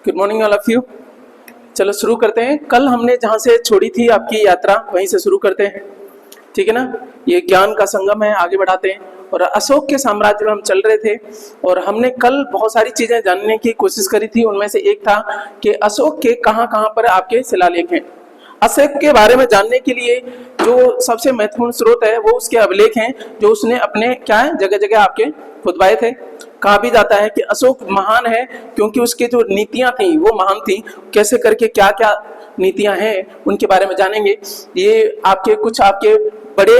Good morning all of you. चलो शुरू करते हैं। कल हमने जहाँ से छोड़ी थी आपकी यात्रा वहीं से शुरू करते हैं, ठीक है ना। ये ज्ञान का संगम है, आगे बढ़ाते हैं। और अशोक के साम्राज्य में हम चल रहे थे और हमने कल बहुत सारी चीजें जानने की कोशिश करी थी। उनमें से एक था कि अशोक के कहाँ कहाँ पर आपके शिलालेख हैं। अशोक के बारे में जानने के लिए जो सबसे महत्वपूर्ण स्रोत है वो उसके अभिलेख हैं, जो उसने अपने क्या है जगह जगह आपके खुदवाए थे। कहा भी जाता है कि अशोक महान है क्योंकि उसकी जो नीतियां थी वो महान थी। कैसे करके क्या क्या नीतियां हैं उनके बारे में जानेंगे। ये आपके कुछ आपके बड़े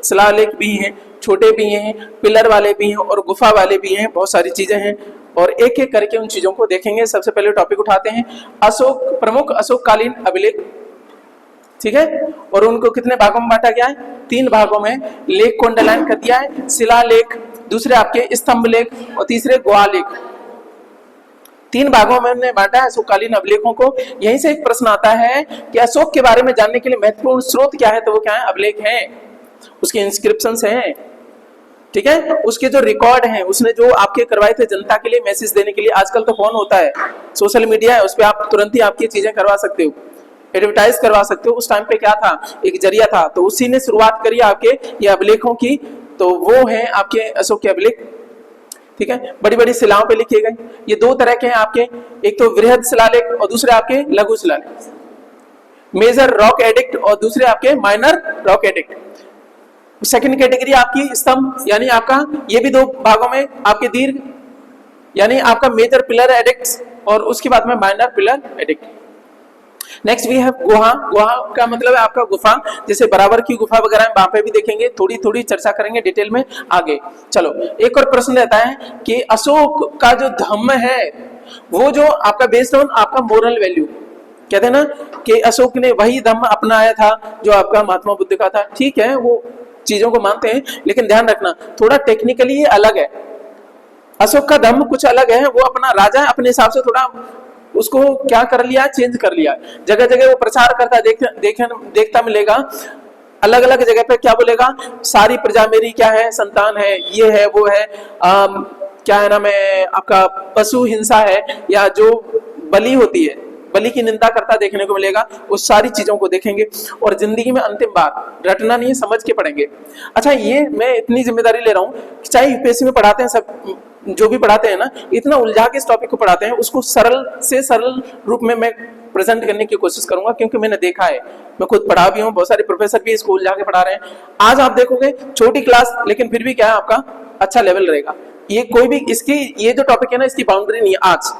शिलालेख भी हैं, छोटे भी हैं, पिलर वाले भी हैं और गुफा वाले भी हैं, बहुत सारी चीजें हैं और एक एक करके उन चीजों को देखेंगे। सबसे पहले टॉपिक उठाते हैं अशोक, प्रमुख अशोककालीन अभिलेख, ठीक है। और उनको कितने भागों में बांटा गया है? 3 भागों में। लेख को अंडरलाइन कर दिया है, शिलालेख, दूसरे आपके स्तंभ लेख और तीसरे गुहा लेख। 3 भागों में हमने बांटा है अशोककालीन अभिलेखों को। यहीं से एक प्रश्न आता है कि अशोक के बारे में जानने के लिए महत्वपूर्ण स्रोत क्या है, तो वो क्या है? अभिलेख हैं, उसके इंस्क्रिप्शंस हैं, ठीक है। उसके जो रिकॉर्ड हैं, उसने जो आपके करवाए थे जनता के लिए मैसेज देने के लिए। आजकल तो फोन होता है, सोशल मीडिया है, उस पर आप तुरंत ही आपकी चीजें करवा सकते हो, एडवर्टाइज करवा सकते हो। उस टाइम पे क्या था? एक जरिया था, तो उसी ने शुरुआत करी आपके ये अभिलेखों की। तो वो है आपके अशोक के अभिलेख, ठीक है। बड़ी बड़ी शिलाओं पे लिखे गए। ये 2 तरह के हैं आपके, एक तो वृहद शिलालेख और दूसरे आपके लघु शिलालेख। मेजर रॉक एडिक्ट और दूसरे आपके minor rock edict. Second category आपकी स्तंभ, यानी आपका ये भी 2 भागों में आपके दीर्घ, यानी आपका मेजर पिलर एडिक्ट और उसके बाद में minor pillar edict. Next we have गुहा। गुहा का मतलब है आपका गुफा, जैसे बराबर की गुफा वगैरह वहां पे भी देखेंगे, थोड़ी थोड़ी चर्चा करेंगे डिटेल में आगे। चलो एक और प्रश्न रहता है कि अशोक का जो धम्म है वो जो आपका बेस्ड ऑन आपका मोरल वैल्यू, कहते हैं ना कि अशोक ने वही धम्म अपनाया था जो आपका महात्मा बुद्ध का था। ठीक है, वो चीजों को मानते हैं, लेकिन ध्यान रखना थोड़ा टेक्निकली ये अलग है। अशोक का धम्म कुछ अलग है, वो अपना राजा है, अपने हिसाब से थोड़ा उसको क्या कर लिया, चेंज कर लिया। जगह जगह वो प्रचार करता देखता मिलेगा, अलग अलग जगह पे क्या बोलेगा, सारी प्रजा मेरी क्या है, संतान है, ये है वो है, क्या है ना, मैं आपका पशु हिंसा है या जो बलि होती है, बलि की निंदा करता देखने को मिलेगा। उस सारी चीजों को देखेंगे और जिंदगी में अंतिम बार रटना नहीं है, समझ के पढ़ेंगे। अच्छा, ये मैं इतनी जिम्मेदारी ले रहा हूँ, चाहे यूपीएससी में पढ़ाते हैं, सब जो भी पढ़ाते हैं ना, इतना उलझा के इस टॉपिक को पढ़ाते हैं, उसको सरल से सरल रूप में मैं प्रेजेंट करने की कोशिश करूंगा, क्योंकि मैंने देखा है, मैं खुद पढ़ा भी हूँ, बहुत सारे प्रोफेसर भी इसको उलझा के पढ़ा रहे हैं। आज आप देखोगे छोटी क्लास, लेकिन फिर भी क्या है आपका अच्छा लेवल रहेगा। ये कोई भी इसकी ये जो टॉपिक है ना, इसकी बाउंड्री नहीं है, आज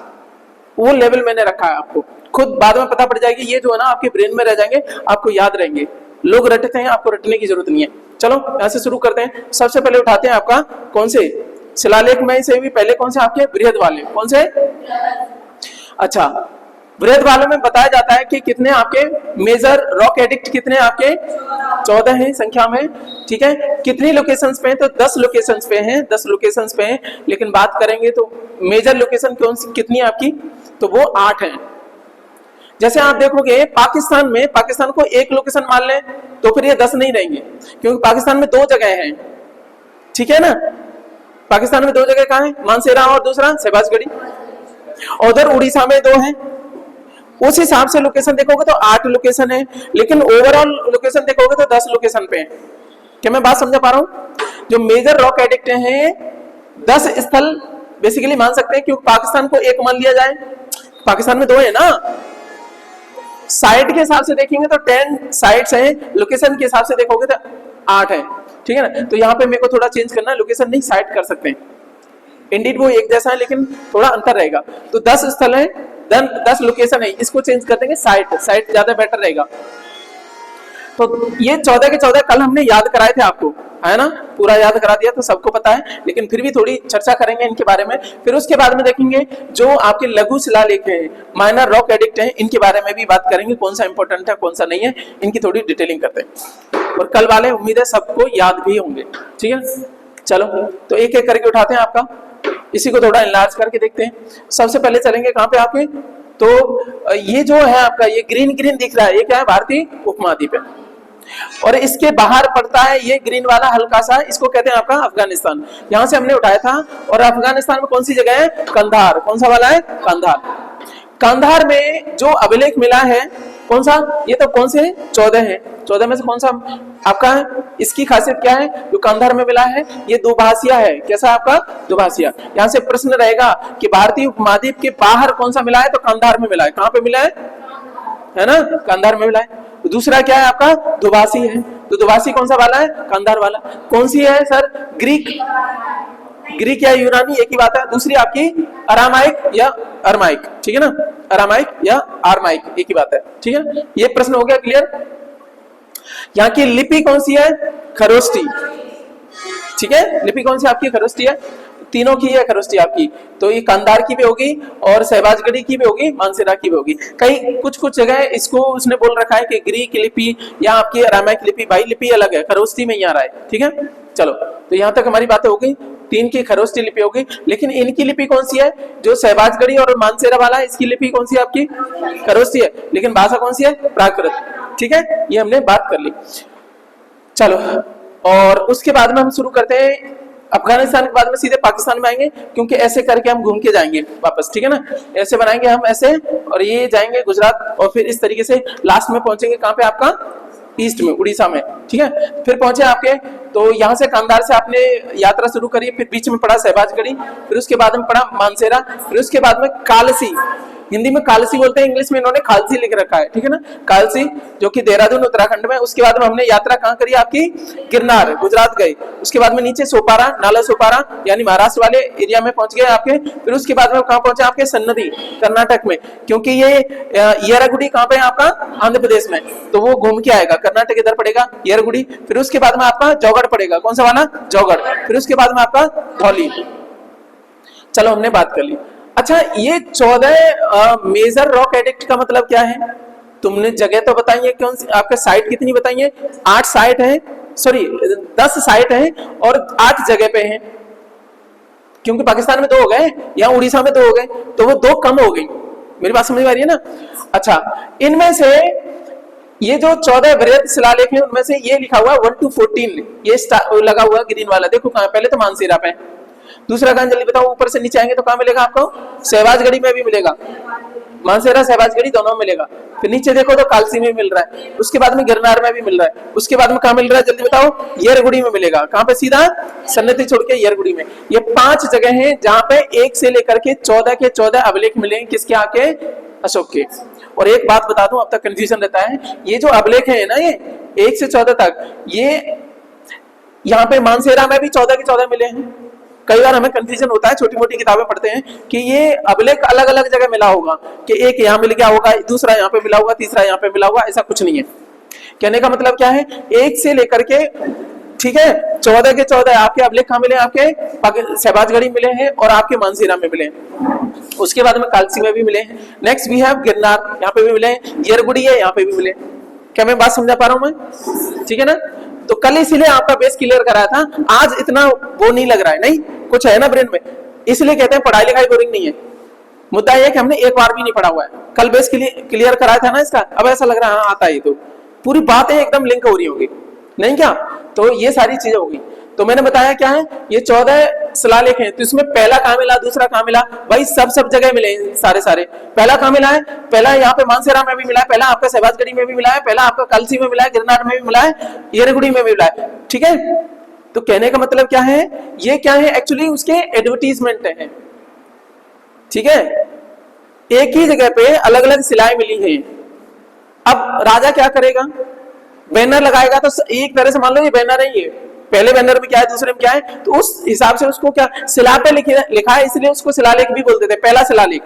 वो लेवल मैंने रखा है। आपको खुद बाद में पता पड़ जाएगी, ये जो है ना आपके ब्रेन में रह जाएंगे, आपको याद रहेंगे। लोग रटते हैं, आपको रटने की जरूरत नहीं है। चलो यहाँ से शुरू करते हैं। सबसे पहले उठाते हैं आपका कौन से शिलालेख में से भी पहले कौन से आपके वृहद वाले, कौन से? अच्छा, वृहद वाले में बताया जाता है कि कितने आपके मेजर रॉक एडिक्ट कितने आपके 14 हैं संख्या में, ठीक है। कितनी लोकेशंस पे हैं? तो 10 लोकेशंस पे हैं, 10 लोकेशंस पे हैं। लेकिन बात करेंगे तो मेजर लोकेशन कौन सी कितनी आपकी, तो वो 8 हैं। जैसे आप देखोगे पाकिस्तान में, पाकिस्तान को एक लोकेशन मान लें तो फिर ये 10 नहीं रहेंगे, क्योंकि पाकिस्तान में 2 जगह हैं, ठीक है ना। पाकिस्तान में 2 जगह कहाँ है? मानसेरा और दूसरा शहबाजगढ़ी। उधर उड़ीसा में 2 हैं। उस हिसाब से लोकेशन देखोगे तो 8 लोकेशन है, लेकिन ओवरऑल लोकेशन देखोगे तो 10 लोकेशन पे है। क्या मैं बात समझा पा रहा हूँ? जो मेजर रॉक एडिक्ट हैं 10 स्थल बेसिकली मान सकते हैं, क्योंकि पाकिस्तान को 1 मान लिया जाए, पाकिस्तान में 2 है ना। साइट के हिसाब से देखेंगे तो 10 साइट्स हैं, लोकेशन के हिसाब से देखोगे तो 8 है, ठीक है ना। तो यहाँ पे मेरे को थोड़ा चेंज करना है, लोकेशन नहीं साइट कर सकते हैं। इंडीड वो एक जैसा है, लेकिन थोड़ा अंतर रहेगा। तो 10 स्थल है, 10 लोकेशन है, इसको चेंज कर देंगे साइट ज्यादा बेटर रहेगा। तो ये 14 के 14 कल हमने याद कराए थे आपको, है ना, पूरा याद करा दिया तो सबको पता है, लेकिन फिर भी थोड़ी चर्चा करेंगे इनके बारे में। फिर उसके बाद में देखेंगे जो आपके लघु शिलालेख हैं, माइनर रॉक एडिक्ट हैं, इनके बारे में भी बात करेंगे, कौन सा इंपॉर्टेंट है कौन सा नहीं है, इनकी थोड़ी डिटेलिंग करते हैं। और कल वाले उम्मीद है सबको याद भी होंगे, ठीक है। चलो तो एक एक करके उठाते हैं आपका, इसी को थोड़ा इनलार्ज करके देखते हैं। सबसे पहले चलेंगे कहाँ पे आपके, तो ये जो है आपका ये ग्रीन ग्रीन दिख रहा है, ये क्या है? भारतीय उपमहाद्वीप है। और इसके बाहर पड़ता है ये ग्रीन वाला हल्का सा, इसको कहते हैं आपका अफगानिस्तान। यहां से हमने उठाया था। और अफगानिस्तान में कौन सी जगह है? कंधार। कौन सा वाला है? कंधार। कांधार में जो अभिलेख मिला है कौन सा, ये तो कौन से 14 है, 14 में से कौन सा आपका है? इसकी खासियत क्या है जो कांधार में मिला है? ये दुभाषिया है। कैसा आपका? दुभाषिया। यहाँ से प्रश्न रहेगा कि भारतीय उपमहाद्वीप के बाहर कौन सा मिला है, तो कांधार में मिला है। कहाँ पे मिला है ना, कांधार में मिला है। तो दूसरा क्या है आपका? दुभाषी है। तो दुभाषी कौन सा वाला है? कांधार वाला। कौन सी है सर? ग्रीक, ग्रीक या यूनानी एक ही बात है। दूसरी आपकी अरामाइक या अरमाइक, ठीक है ना, अरामाइक या आरमाइक एक ही बात है, ठीक है। ये प्रश्न हो गया क्लियर। यहाँ की लिपि कौन सी है? खरोष्टी, ठीक है। लिपि कौन सी आपकी? खरोष्टी है। तीनों की है खरोष्टी आपकी। तो ये कांधार की भी होगी और सहबाजगढ़ी की भी होगी, मानसेरा की भी होगी। कई कुछ जगह इसको उसने बोल रखा है कि ग्रीक लिपि या आपकी अरामाइक लिपि, भाई लिपि अलग है, खरोष्टी में ही आ रहा है, ठीक है। चलो, तो यहाँ तक हमारी बातें हो गई। 3 की खरोष्टी लिपि होगी, लेकिन इनकी लिपि कौन सी है? जो सहबाजगढ़ी और मानसेरा वाला है, इसकी लिपि कौन सी है आपकी? खरोष्टी है, लेकिन भाषा कौन सी है? प्राकृत, ठीक है। ये हमने बात कर ली। चलो, और उसके बाद में हम शुरू करते हैं अफगानिस्तान के बाद में सीधे पाकिस्तान में आएंगे, क्योंकि ऐसे करके हम घूम के जाएंगे वापस, ठीक है ना। ऐसे बनाएंगे हम ऐसे, और ये जाएंगे गुजरात, और फिर इस तरीके से लास्ट में पहुंचेंगे कहाँ पे? आपका ईस्ट में, उड़ीसा में, ठीक है। फिर पहुंचे आपके, तो यहाँ से कांधार से आपने यात्रा शुरू करी, फिर बीच में पड़ा सहबाजगढ़ी, फिर उसके बाद में पड़ा मानसेरा, फिर उसके बाद में कालसी। हिंदी में कालसी बोलते हैं, इंग्लिश में इन्होंने खालसी लिख रखा है, ठीक है ना, कालसी, जो कि देहरादून उत्तराखंड में। उसके बाद में हमने यात्रा कहाँ करी आपकी? गिरनार, गुजरात गए। उसके बाद में नीचे सोपारा, नाला सोपारा, यानी महाराष्ट्र वाले एरिया में पहुंच गए आपके। फिर उसके बाद में कहाँ पहुंचे आपके? सन्नदी, कर्नाटक में, क्योंकि ये येरागुड़ी कहाँ पे है आपका? आंध्र प्रदेश में। तो वो घूम के आएगा, कर्नाटक इधर पड़ेगा येरागुड़ी। फिर उसके बाद में आपका जौगढ़ पड़ेगा, कौन सा वाला? जौगढ़। फिर उसके बाद में आपका धौली। चलो, हमने बात कर ली। अच्छा, ये 14 मेजर रॉक एडिक्ट का मतलब क्या है? तुमने जगह तो बताई है, कौन सी आपके साइट कितनी बताई है? 8 साइट है, सॉरी 10 साइट है और 8 जगह पे हैं, क्योंकि पाकिस्तान में 2 हो गए, यहाँ उड़ीसा में 2 हो गए, तो वो 2 कम हो गई। मेरी बात समझ में आ रही है ना? अच्छा, इनमें से ये जो 14 वृहद शिलालेख है, उनमें से ये लिखा हुआ 1 to 14, ये लगा हुआ ग्रीन वाला, देखो कहाँ? पहले तो मानसेरा पे, दूसरा कहां? जल्दी बताओ। ऊपर से नीचे आएंगे तो कहां मिलेगा आपको? सहबाजगढ़ी में भी मिलेगा, मानसेरा सहबाजगढ़ी दोनों में मिलेगा। फिर नीचे देखो तो कालसी में मिल रहा है, उसके बाद में गिरनार में भी मिल रहा है, उसके बाद में कहां मिल रहा है? जल्दी बताओ। येरगुड़ी में मिलेगा। कहां पे? सीधा सन्नती छोड़ के येरगुड़ी में। ये 5 जगह हैं जहां पे 1 से लेकर के 14 के 14 अभिलेख मिले। किसके? आके अशोक के। और एक बात बता दूं, अब तक कंफ्यूजन रहता है, ये जो अभिलेख है ना, ये 1 से 14 तक, ये यहाँ पे मानसेरा में भी 14 के 14 मिले हैं। कई बार हमें कंफ्यूजन होता है, छोटी मोटी किताबें पढ़ते हैं कि ये अभिलेख अलग अलग जगह मिला होगा, कि एक यहाँ मिल गया होगा, दूसरा यहाँ पे मिला होगा, तीसरा यहाँ पे मिला होगा। ऐसा कुछ नहीं है। कहने का मतलब क्या है? 1 से लेकर के, ठीक है, 14 के 14 आपके अभिलेख कहाँ मिले? आपके सहबाजगढ़ी मिले हैं और आपके मानसेरा में मिले हैं। उसके बाद में कालसी में भी मिले हैं। नेक्स्ट वी हैव गिरनार, यहाँ पे भी मिले हैं। येरगुड़ी है, यहाँ पे भी मिले। क्या मैं बात समझा पा रहा हूँ मैं? ठीक है ना। तो कल इसीलिए आपका बेस क्लियर कराया था, आज इतना वो नहीं लग रहा है, नहीं कुछ है ना ब्रेन में, इसलिए कहते हैं पढ़ाई लिखाई बोरिंग नहीं है। मुद्दा यह कि हमने एक बार भी नहीं पढ़ा हुआ है। कल बेस क्लियर कराया था ना इसका, अब ऐसा लग रहा है हाँ आता है, तो पूरी बातें एकदम लिंक हो रही होंगी, नहीं क्या? तो ये सारी चीजें होगी। तो मैंने बताया क्या है, ये 14 शिलालेख हैं, तो इसमें पहला कहाँ मिला, दूसरा कहाँ मिला? भाई सब जगह मिले सारे। पहला कहाँ मिला है? पहला यहाँ पे मानसेरा में भी मिला है, पहला आपका सहबाजगढ़ी में भी मिला है, पहला आपका कालसी में मिला है, गिरनार में भी मिला है, येरगुड़ी में भी मिला है, ठीक है। तो कहने का मतलब क्या है, ये क्या है? एक्चुअली उसके एडवर्टीजमेंट है, ठीक है। एक ही जगह पे अलग अलग शिलाएं मिली है। अब राजा क्या करेगा? बैनर लगाएगा, तो एक तरह से मान लो ये बैनर है, ये पहले बैनर में क्या है, दूसरे में क्या है, तो उस हिसाब से उसको क्या शिला पे लिखा है, इसलिए उसको शिलालेख भी बोलते थे, पहला शिलालेख।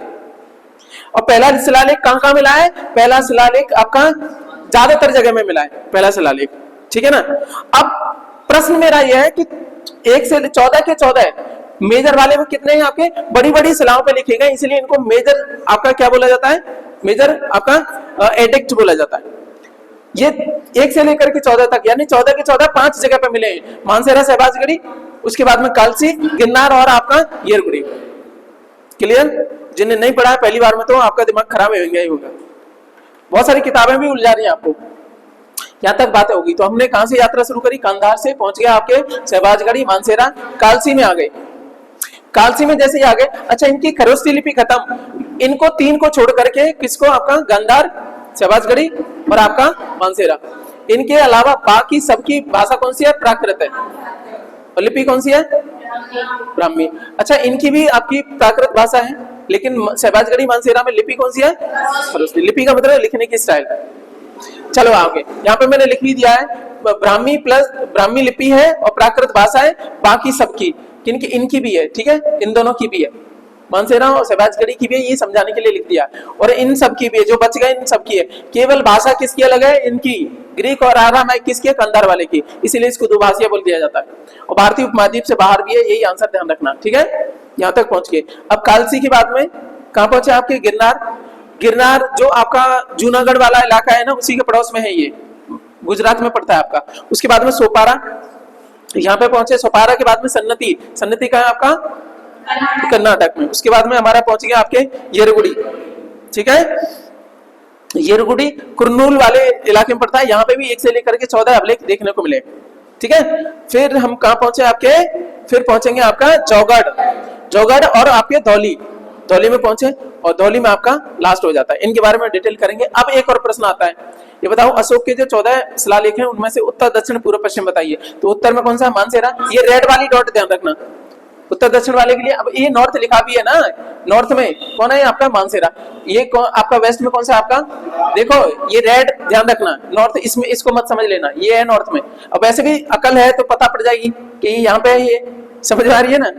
और पहला शिलालेख कहां मिला है? पहला शिलालेख आपका ज्यादातर जगह में मिला है, पहला शिलालेख, ठीक है ना। अब प्रश्न मेरा यह है कि 1 से 14 के 14 मेजर वाले में कितने हैं आपके? बड़ी बड़ी शिलाओं पे लिखे गए, इसलिए इनको मेजर आपका क्या बोला जाता है? मेजर आपका एडिक्ट बोला जाता है। ये 1 से लेकर के 14 तक, यानी 14 के 14 5 जगह पे मिले हैं, मानसेरा सहबाजगढ़ी, उसके बाद में कालसी, गिरनार और आपका येरगुड़ी। क्लियर? जिन्हें नहीं पढ़ा है पहली बार में, तो आपका दिमाग खराब हो गया ही होगा, बहुत सारी किताबें भी उलझा रही हैं आपको। यहाँ तक बातें होगी। तो हमने कहां से यात्रा शुरू करी? कांधार से, पहुंच गया आपके सहबाजगढ़ी, मानसेरा, कालसी में आ गए। कालसी में जैसे ही आ गए। अच्छा, इनकी खरोष्ठी लिपि खत्म, इनको तीन को छोड़ करके किसको, आपका गांधार, शहबाजगढ़ी और आपका मानसेरा, इनके अलावा बाकी सबकी भाषा कौन सी है, प्राकृत है, और लिपि कौन सी है, ब्राह्मी। अच्छा, इनकी भी आपकी प्राकृत भाषा है, लेकिन शहबाजगढ़ी मानसेरा में लिपि कौन सी है, खरोष्ठी। लिपि का मतलब लिखने की स्टाइल। चलो आगे, यहाँ पे मैंने लिख भी दिया है, ब्राह्मी प्लस ब्राह्मी लिपि है और प्राकृत भाषा है, बाकी सबकी, किनकी, इनकी भी है, ठीक है, इन दोनों की भी है, मानसेरा और शहबाजगढ़ी की भी है, ये समझाने के लिए लिख दिया। और इन सब की भी है, जो बच गए इन सब की है, केवल भाषा किसकी अलग है, इनकी, ग्रीक और आरामाइक किसकी है, कंधार वाले की, इसीलिए इसको दुभाषिया बोल दिया जाता है। और भारतीय उपमहाद्वीप से बाहर भी है, यही आंसर ध्यान रखना, ठीक है। यहाँ तक पहुंच गए। अब कालसी की बात में कहां पहुंचे आपके, गिरनार। गिरनार जो आपका जूनागढ़ वाला इलाका है ना, उसी के पड़ोस में है, ये गुजरात में पड़ता है आपका। उसके बाद में सोपारा, यहाँ पे पहुंचे। सोपारा के बाद में सन्नति, सन्नति का है आपका कर्नाटक में। उसके बाद में हमारा पहुंच गया आपके येरगुड़ी, ठीक है, येरगुड़ी कुर्नूल वाले इलाके में पड़ता है। यहाँ पे भी 1 से लेकर के 14 अभिलेख देखने को मिले, ठीक है। फिर हम कहाँ पहुंचे आपके, फिर पहुंचेंगे आपका चौगढ़, चौगढ़ और आपके धौली, धौली में पहुंचे, और धौली में आपका लास्ट हो जाता है। इनके बारे में डिटेल करेंगे। अब एक और प्रश्न आता है, ये बताओ अशोक के जो 14 शिलालेख हैं उनमें से उत्तर, दक्षिण, पूर्व, पश्चिम बताइए। तो उत्तर में कौन सा, मानसेरा, ये रेड वाली डॉट ध्यान रखना, उत्तर दक्षिण वाले के लिए। अब ये नॉर्थ लिखा भी है ना, नॉर्थ में कौन है आपका, मानसेरा। ये आपका वेस्ट में कौन सा आपका, देखो ये रेड ध्यान रखना, नॉर्थ, इसमें इसको मत समझ लेना, ये है नॉर्थ में। अब वैसे भी अकल है तो पता पड़ जाएगी कि यहाँ पे है, ये समझ आ रही है ना,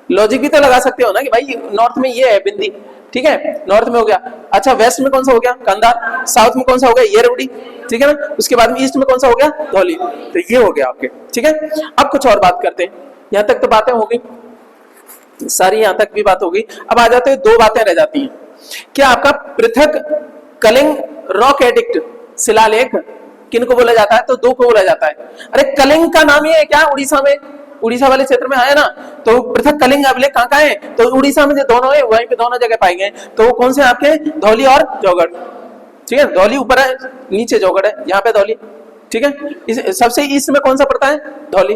लॉजिक भी तो लगा सकते हो ना कि भाई नॉर्थ में ये है बिंदी, ठीक है, नॉर्थ में हो गया। अच्छा, वेस्ट में कौन सा हो गया, कंधार। साउथ में कौन सा हो गया, येरवड़ी, ठीक है ना। उसके बाद में ईस्ट में कौन सा हो गया, धौली। तो ये हो गया आपके, ठीक है। अब कुछ और बात करते हैं, यहाँ तक तो बातें हो गई सारी, यहाँ तक भी बात हो गई। अब आ जाते हैं, 2 बातें रह जाती हैं। क्या आपका पृथक कलिंग रॉक एडिक्ट शिलालेख किनको बोला जाता है, तो 2 को बोला जाता है। अरे कलिंग का नाम ये है क्या, उड़ीसा में, उड़ीसा वाले क्षेत्र में आया ना, तो पृथक कलिंग अभिलेख कहाँ का है, तो उड़ीसा में जो दोनों है वहीं पे दोनों जगह पाए गए। तो वो कौन से आपके, धौली और चौगढ़, ठीक है। धौली ऊपर है, नीचे चौगढ़ है, यहाँ पे धौली, ठीक है। सबसे ईस्ट में कौन सा पड़ता है, धौली,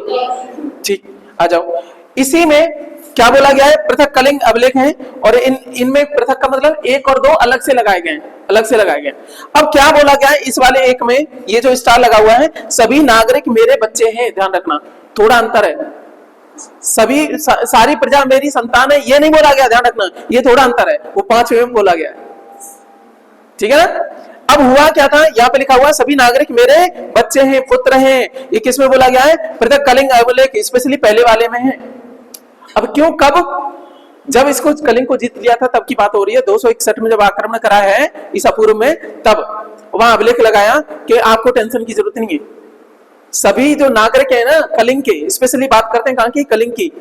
ठीक। आ जाओ, इसी में क्या बोला गया है, पृथक कलिंग अभिलेख हैं, और इनमें पृथक का मतलब 1 और 2 अलग से लगाए गए, अलग से लगाए गए। अब क्या बोला गया है इस वाले एक में, ये जो स्टार लगा हुआ है, सभी नागरिक मेरे बच्चे हैं, ध्यान रखना, थोड़ा अंतर है। सभी सारी प्रजा मेरी संतान है, ये नहीं बोला गया, ध्यान रखना, ये थोड़ा अंतर है, वो 5वें में बोला गया है, ठीक है ना। अब हुआ क्या था, यहाँ पे लिखा हुआ सभी नागरिक मेरे बच्चे हैं, पुत्र हैं, ये किस में बोला गया है, पृथक कलिंग अभिलेख, स्पेशली पहले वाले में है। अब क्यों, कब, जब इसको कलिंग को जीत लिया था तब की बात हो रही है, 261 में जब आक्रमण करा है ईसा पूर्व में, तब वहां अभिलेख लगाया कि आपको टेंशन की जरूरत नहीं है, सभी जो नागरिक है ना कलिंग के, स्पेशली बात करते हैं कहां की, कलिंग की,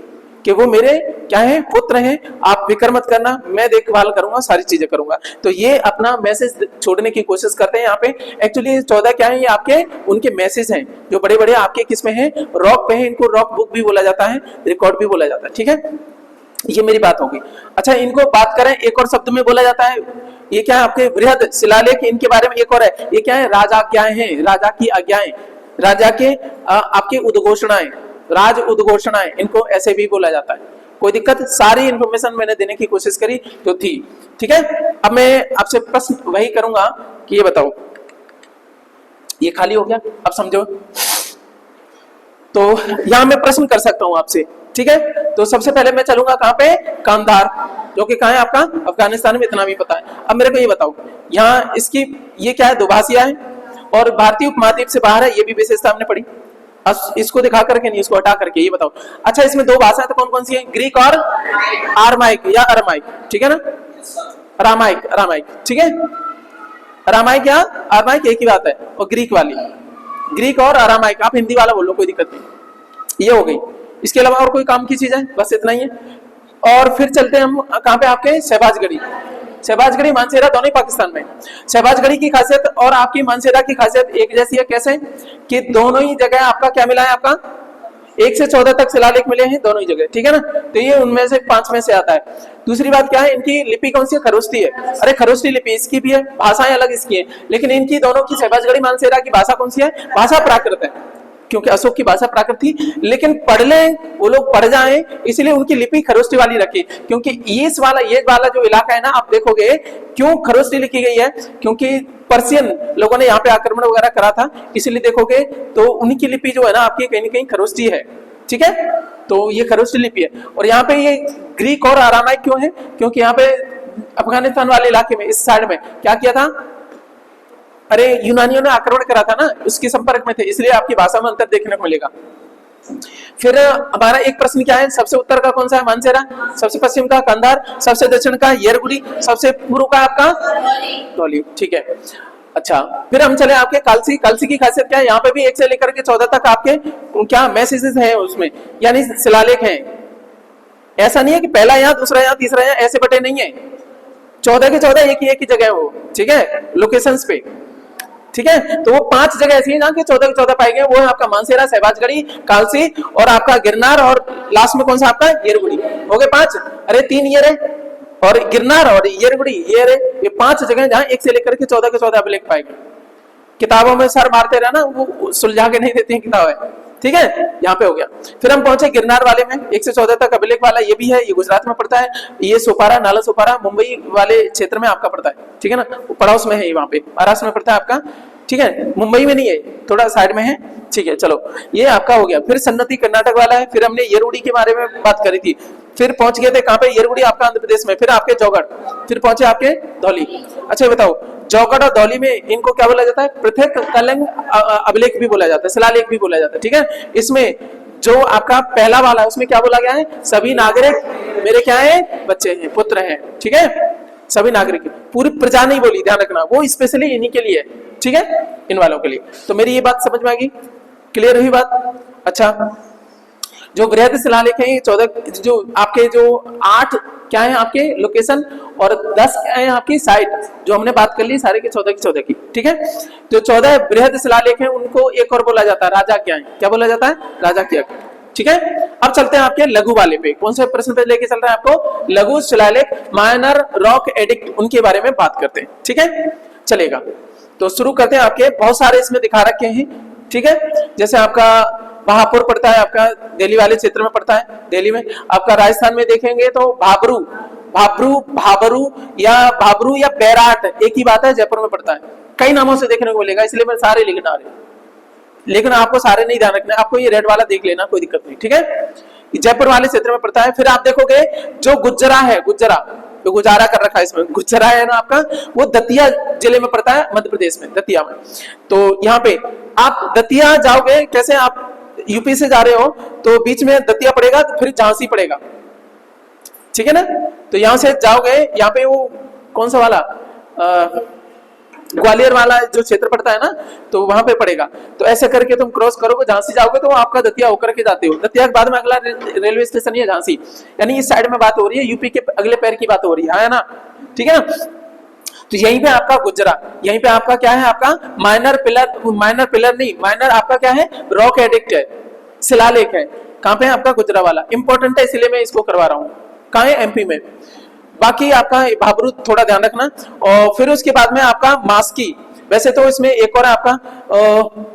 कि वो मेरे क्या है, पुत्र हैं, आप फिक्र मत करना, मैं देखभाल करूंगा, सारी चीजें करूंगा। तो ये अपना मैसेज छोड़ने की कोशिश करते हैं यहाँ पे। एक्चुअली 14 क्या है, ये आपके उनके मैसेज हैं, जो बड़े बड़े आपके किसमें हैं, रॉक पे हैं, इनको रॉक बुक भी बोला जाता है, रिकॉर्ड भी बोला जाता है, ठीक है। ये मेरी बात होगी। अच्छा, इनको बात करें, एक और शब्द में बोला जाता है, ये क्या है आपके बृहद शिलालेख, इनके बारे में एक और है, ये क्या है, राजाज्ञाएं हैं, राजा की आज्ञाएं, राजा के आपके उद्घोषणाएं, राज उद्घोषणाएं, इनको ऐसे भी बोला जाता है। कोई दिक्कत, सारी इंफॉर्मेशन मैंने देने की कोशिश करी जो थी, ठीक है। अब मैं आपसे प्रश्न वही करूंगा कि ये बताओ, ये खाली हो गया, अब समझो। तो यहां मैं प्रश्न कर सकता हूं आपसे, ठीक है। तो सबसे पहले मैं चलूंगा कहां पे, कांधार, जो कि कहां है आपका, अफगानिस्तान में, इतना भी पता है। अब मेरे को ये बताओ, यहाँ इसकी ये क्या है, दुभाषिया है और भारतीय उपमहाद्वीप से बाहर है, ये भी विशेषता हमने पढ़ी। इसको दिखा करके नहीं, इसको हटा करके ये बताओ। अच्छा, इसमें 2 भाषाएं तो कौन कौन सी हैं, ग्रीक और आरमाइक या अरमाइक, ठीक है ना, रामाइक, रामाइक, ठीक है, रामाइक या आरमाइक एक ही बात है। और ग्रीक वाली, ग्रीक और अरामाइक, आप हिंदी वाला बोलो, कोई दिक्कत नहीं, ये हो गई। इसके अलावा और कोई काम की चीज है, बस इतना ही है। और फिर चलते हैं हम कहां पे, आपके शहबाजगढ़ी, शहबाजगढ़ी मानसेरा दोनों ही पाकिस्तान में। शहबाजगढ़ी की खासियत और आपकी मानसेरा की खासियत एक जैसी है, कैसे कि दोनों ही जगह आपका क्या मिला है, आपका 1 से 14 तक शिलालेख मिले हैं दोनों ही जगह, ठीक है ना। तो ये उनमें से 5 में से आता है। दूसरी बात क्या है, इनकी लिपि कौन सी है, खरोष्ठी है। अरे खरोष्ठी लिपि इसकी भी है, भाषाएं अलग इसकी है, लेकिन इनकी दोनों की शहबाजगढ़ी मानसेरा की भाषा कौन सी है, भाषा प्राकृत है, क्योंकि अशोक की भाषा प्राकृत थी, लेकिन पढ़ लें वो लोग, पढ़ जाएं, इसलिए उनकी लिपि खरोष्टी वाली रखी। क्योंकि ये वाला जो इलाका है ना, आप देखोगे क्यों खरोष्टी लिखी गई है, क्योंकि पर्शियन लोगों ने यहाँ पे आक्रमण वगैरह करा था, इसलिए देखोगे तो उनकी लिपि जो है ना आपकी कहीं ना कहीं खरोष्टी है। ठीक है, तो ये खरोष्टी लिपि है। और यहाँ पे ये ग्रीक और अरामाइक क्यों है, क्योंकि यहाँ पे अफगानिस्तान वाले इलाके में इस साइड में क्या किया था, अरे यूनानियों ने आक्रमण करा था ना, उसके संपर्क में थे, इसलिए आपकी भाषा में अंतर देखने को मिलेगा। फिर हमारा एक प्रश्न क्या है, सबसे उत्तर का कौन सा है, मानसेरा, सबसे पश्चिम का कंधार, सबसे दक्षिण का येरगुड़ी, सबसे पूर्व का आपका धौली। ठीक है, अच्छा फिर हम चले आपके कालसी। कालसी की खासियत क्या है, यहाँ पे भी 1 से लेकर के 14 तक आपके क्या मैसेजेस हैं उसमें, यानी शिलालेख हैं। ऐसा नहीं है कि पहला यहाँ, दूसरा यहाँ, तीसरा यहाँ, ऐसे बटे नहीं है। 14 के 14 एक ही जगह हो, ठीक है, लोकेशंस पे। ठीक है, तो वो 5 जगह ऐसी हैं जहाँ के 14 के 14 पाए गए, वो है आपका मानसेरा, सहबाजगढ़ी, कालसी और आपका गिरनार, और लास्ट में कौन सा आपका येरगुड़ी। हो गए 5, अरे 3 ये रहे, और गिरनार और येरगुड़ी ये रहे, ये 5 जगह जहाँ 1 से लेकर के 14 के 14 अभिलेख पाए गए। किताबों में सर मारते रहना, वो सुलझा के नहीं देती हैं किताबें। ठीक है, यहाँ पे हो गया। फिर हम पहुंचे गिरनार वाले में, 1 से 14 तक अभिलेख वाला, ये भी है, ये गुजरात में पड़ता है। ये सोपारा, नाला सोपारा मुंबई वाले क्षेत्र में आपका पड़ता है। ठीक है ना, पड़ोस में है ये, वहां पे महाराष्ट्र में पड़ता है आपका। ठीक है, मुंबई में नहीं है, थोड़ा साइड में है। ठीक है, चलो ये आपका हो गया। फिर सन्नति कर्नाटक वाला है। फिर हमने येरगुड़ी के बारे में बात करी थी। फिर पहुंच गए थे कहां पे, येरगुड़ी आपका आंध्र प्रदेश में। फिर आपके जौगढ़, फिर पहुंचे आपके धौली। अच्छा ये बताओ, जौगढ़ और धौली में इनको क्या बोला जाता है, पृथक कलिंग अभिलेख भी बोला जाता है, शिलालेख भी बोला जाता है। ठीक है, इसमें जो आपका पहला वाला है उसमें क्या बोला गया है, सभी नागरिक मेरे क्या है, बच्चे हैं, पुत्र हैं। ठीक है, सभी नागरिक, पूरी प्रजा नहीं बोली, ध्यान रखना, वो स्पेशली इन्हीं के लिए है। ठीक है, इन वालों के लिए। तो मेरी ये बात समझ में आ गई, क्लियर हुई बात। अच्छा, जो बृहद शिलालेख है 14, जो आपके जो 8 क्या है आपके लोकेशन और 10 क्या है आपकी साइट, जो हमने बात कर ली सारे के 14 की। ठीक है, जो 14 बृहद शिलालेख है उनको एक और बोला जाता है राजा क्या है, क्या बोला जाता है, राजा क्या। ठीक है, अब चलते हैं आपके लघु वाले पे। कौन से प्रश्न पे लेके चल रहे हैं आपको, लघु शिलालेख, माइनर रॉक एडिक्ट, उनके बारे में बात करते हैं। ठीक है, चलेगा, तो शुरू करते हैं। आपके बहुत सारे इसमें दिखा रखे हैं। ठीक है, जैसे आपका बहापुर पड़ता है, आपका दिल्ली वाले क्षेत्र में पड़ता है, दिल्ली में। आपका राजस्थान में देखेंगे तो भाबरू, भाबरू या बैराट, एक ही बात है, जयपुर में पड़ता है। कई नामों से देखने को मिलेगा, इसलिए मैं सारे लिखना रहे, लेकिन आपको सारे नहीं ध्यान रखना, आपको ये रेड वाला देख लेना, कोई दिक्कत नहीं। ठीक है, जयपुर वाले क्षेत्र में पड़ता है। फिर आप देखोगे जो गुज्जरा है, गुज्जरा तो गुजारा कर रखा है इसमें, गुज्जरा है ना आपका, वो दतिया जिले में पड़ता है, मध्य प्रदेश में, दतिया में। तो यहाँ पे आप दतिया जाओगे, कैसे आप यूपी से जा रहे हो तो बीच में दतिया पड़ेगा, तो फिर झांसी पड़ेगा। ठीक है ना, तो यहां से जाओगे, यहाँ पे वो कौन सा वाला ग्वालियर वाला जो क्षेत्र पड़ता है ना, तो वहां पे पड़ेगा। तो ऐसे करके तुम क्रॉस करोगे, झांसी जाओगे तो आपका दतिया होकर के जाते हो। दतिया के बाद में अगला रेलवे स्टेशन ही है झांसी, यानी इस साइड में बात हो रही है, यूपी के अगले पैर की बात हो रही है ना। ठीक है ना, तो यहीं पे आपका गुजरा, यहीं पे आपका क्या है, आपका माइनर पिलर नहीं, माइनर आपका क्या है, रॉक एडिक्ट है, शिलालेख है। कहां पे है आपका गुजरा वाला, इंपॉर्टेंट है, इसलिए मैं इसको करवा रहा हूं। कहां है, एमपी में। बाकी आपका भाबरू थोड़ा ध्यान रखना। और फिर उसके बाद में आपका मास्की, वैसे तो इसमें एक और आपका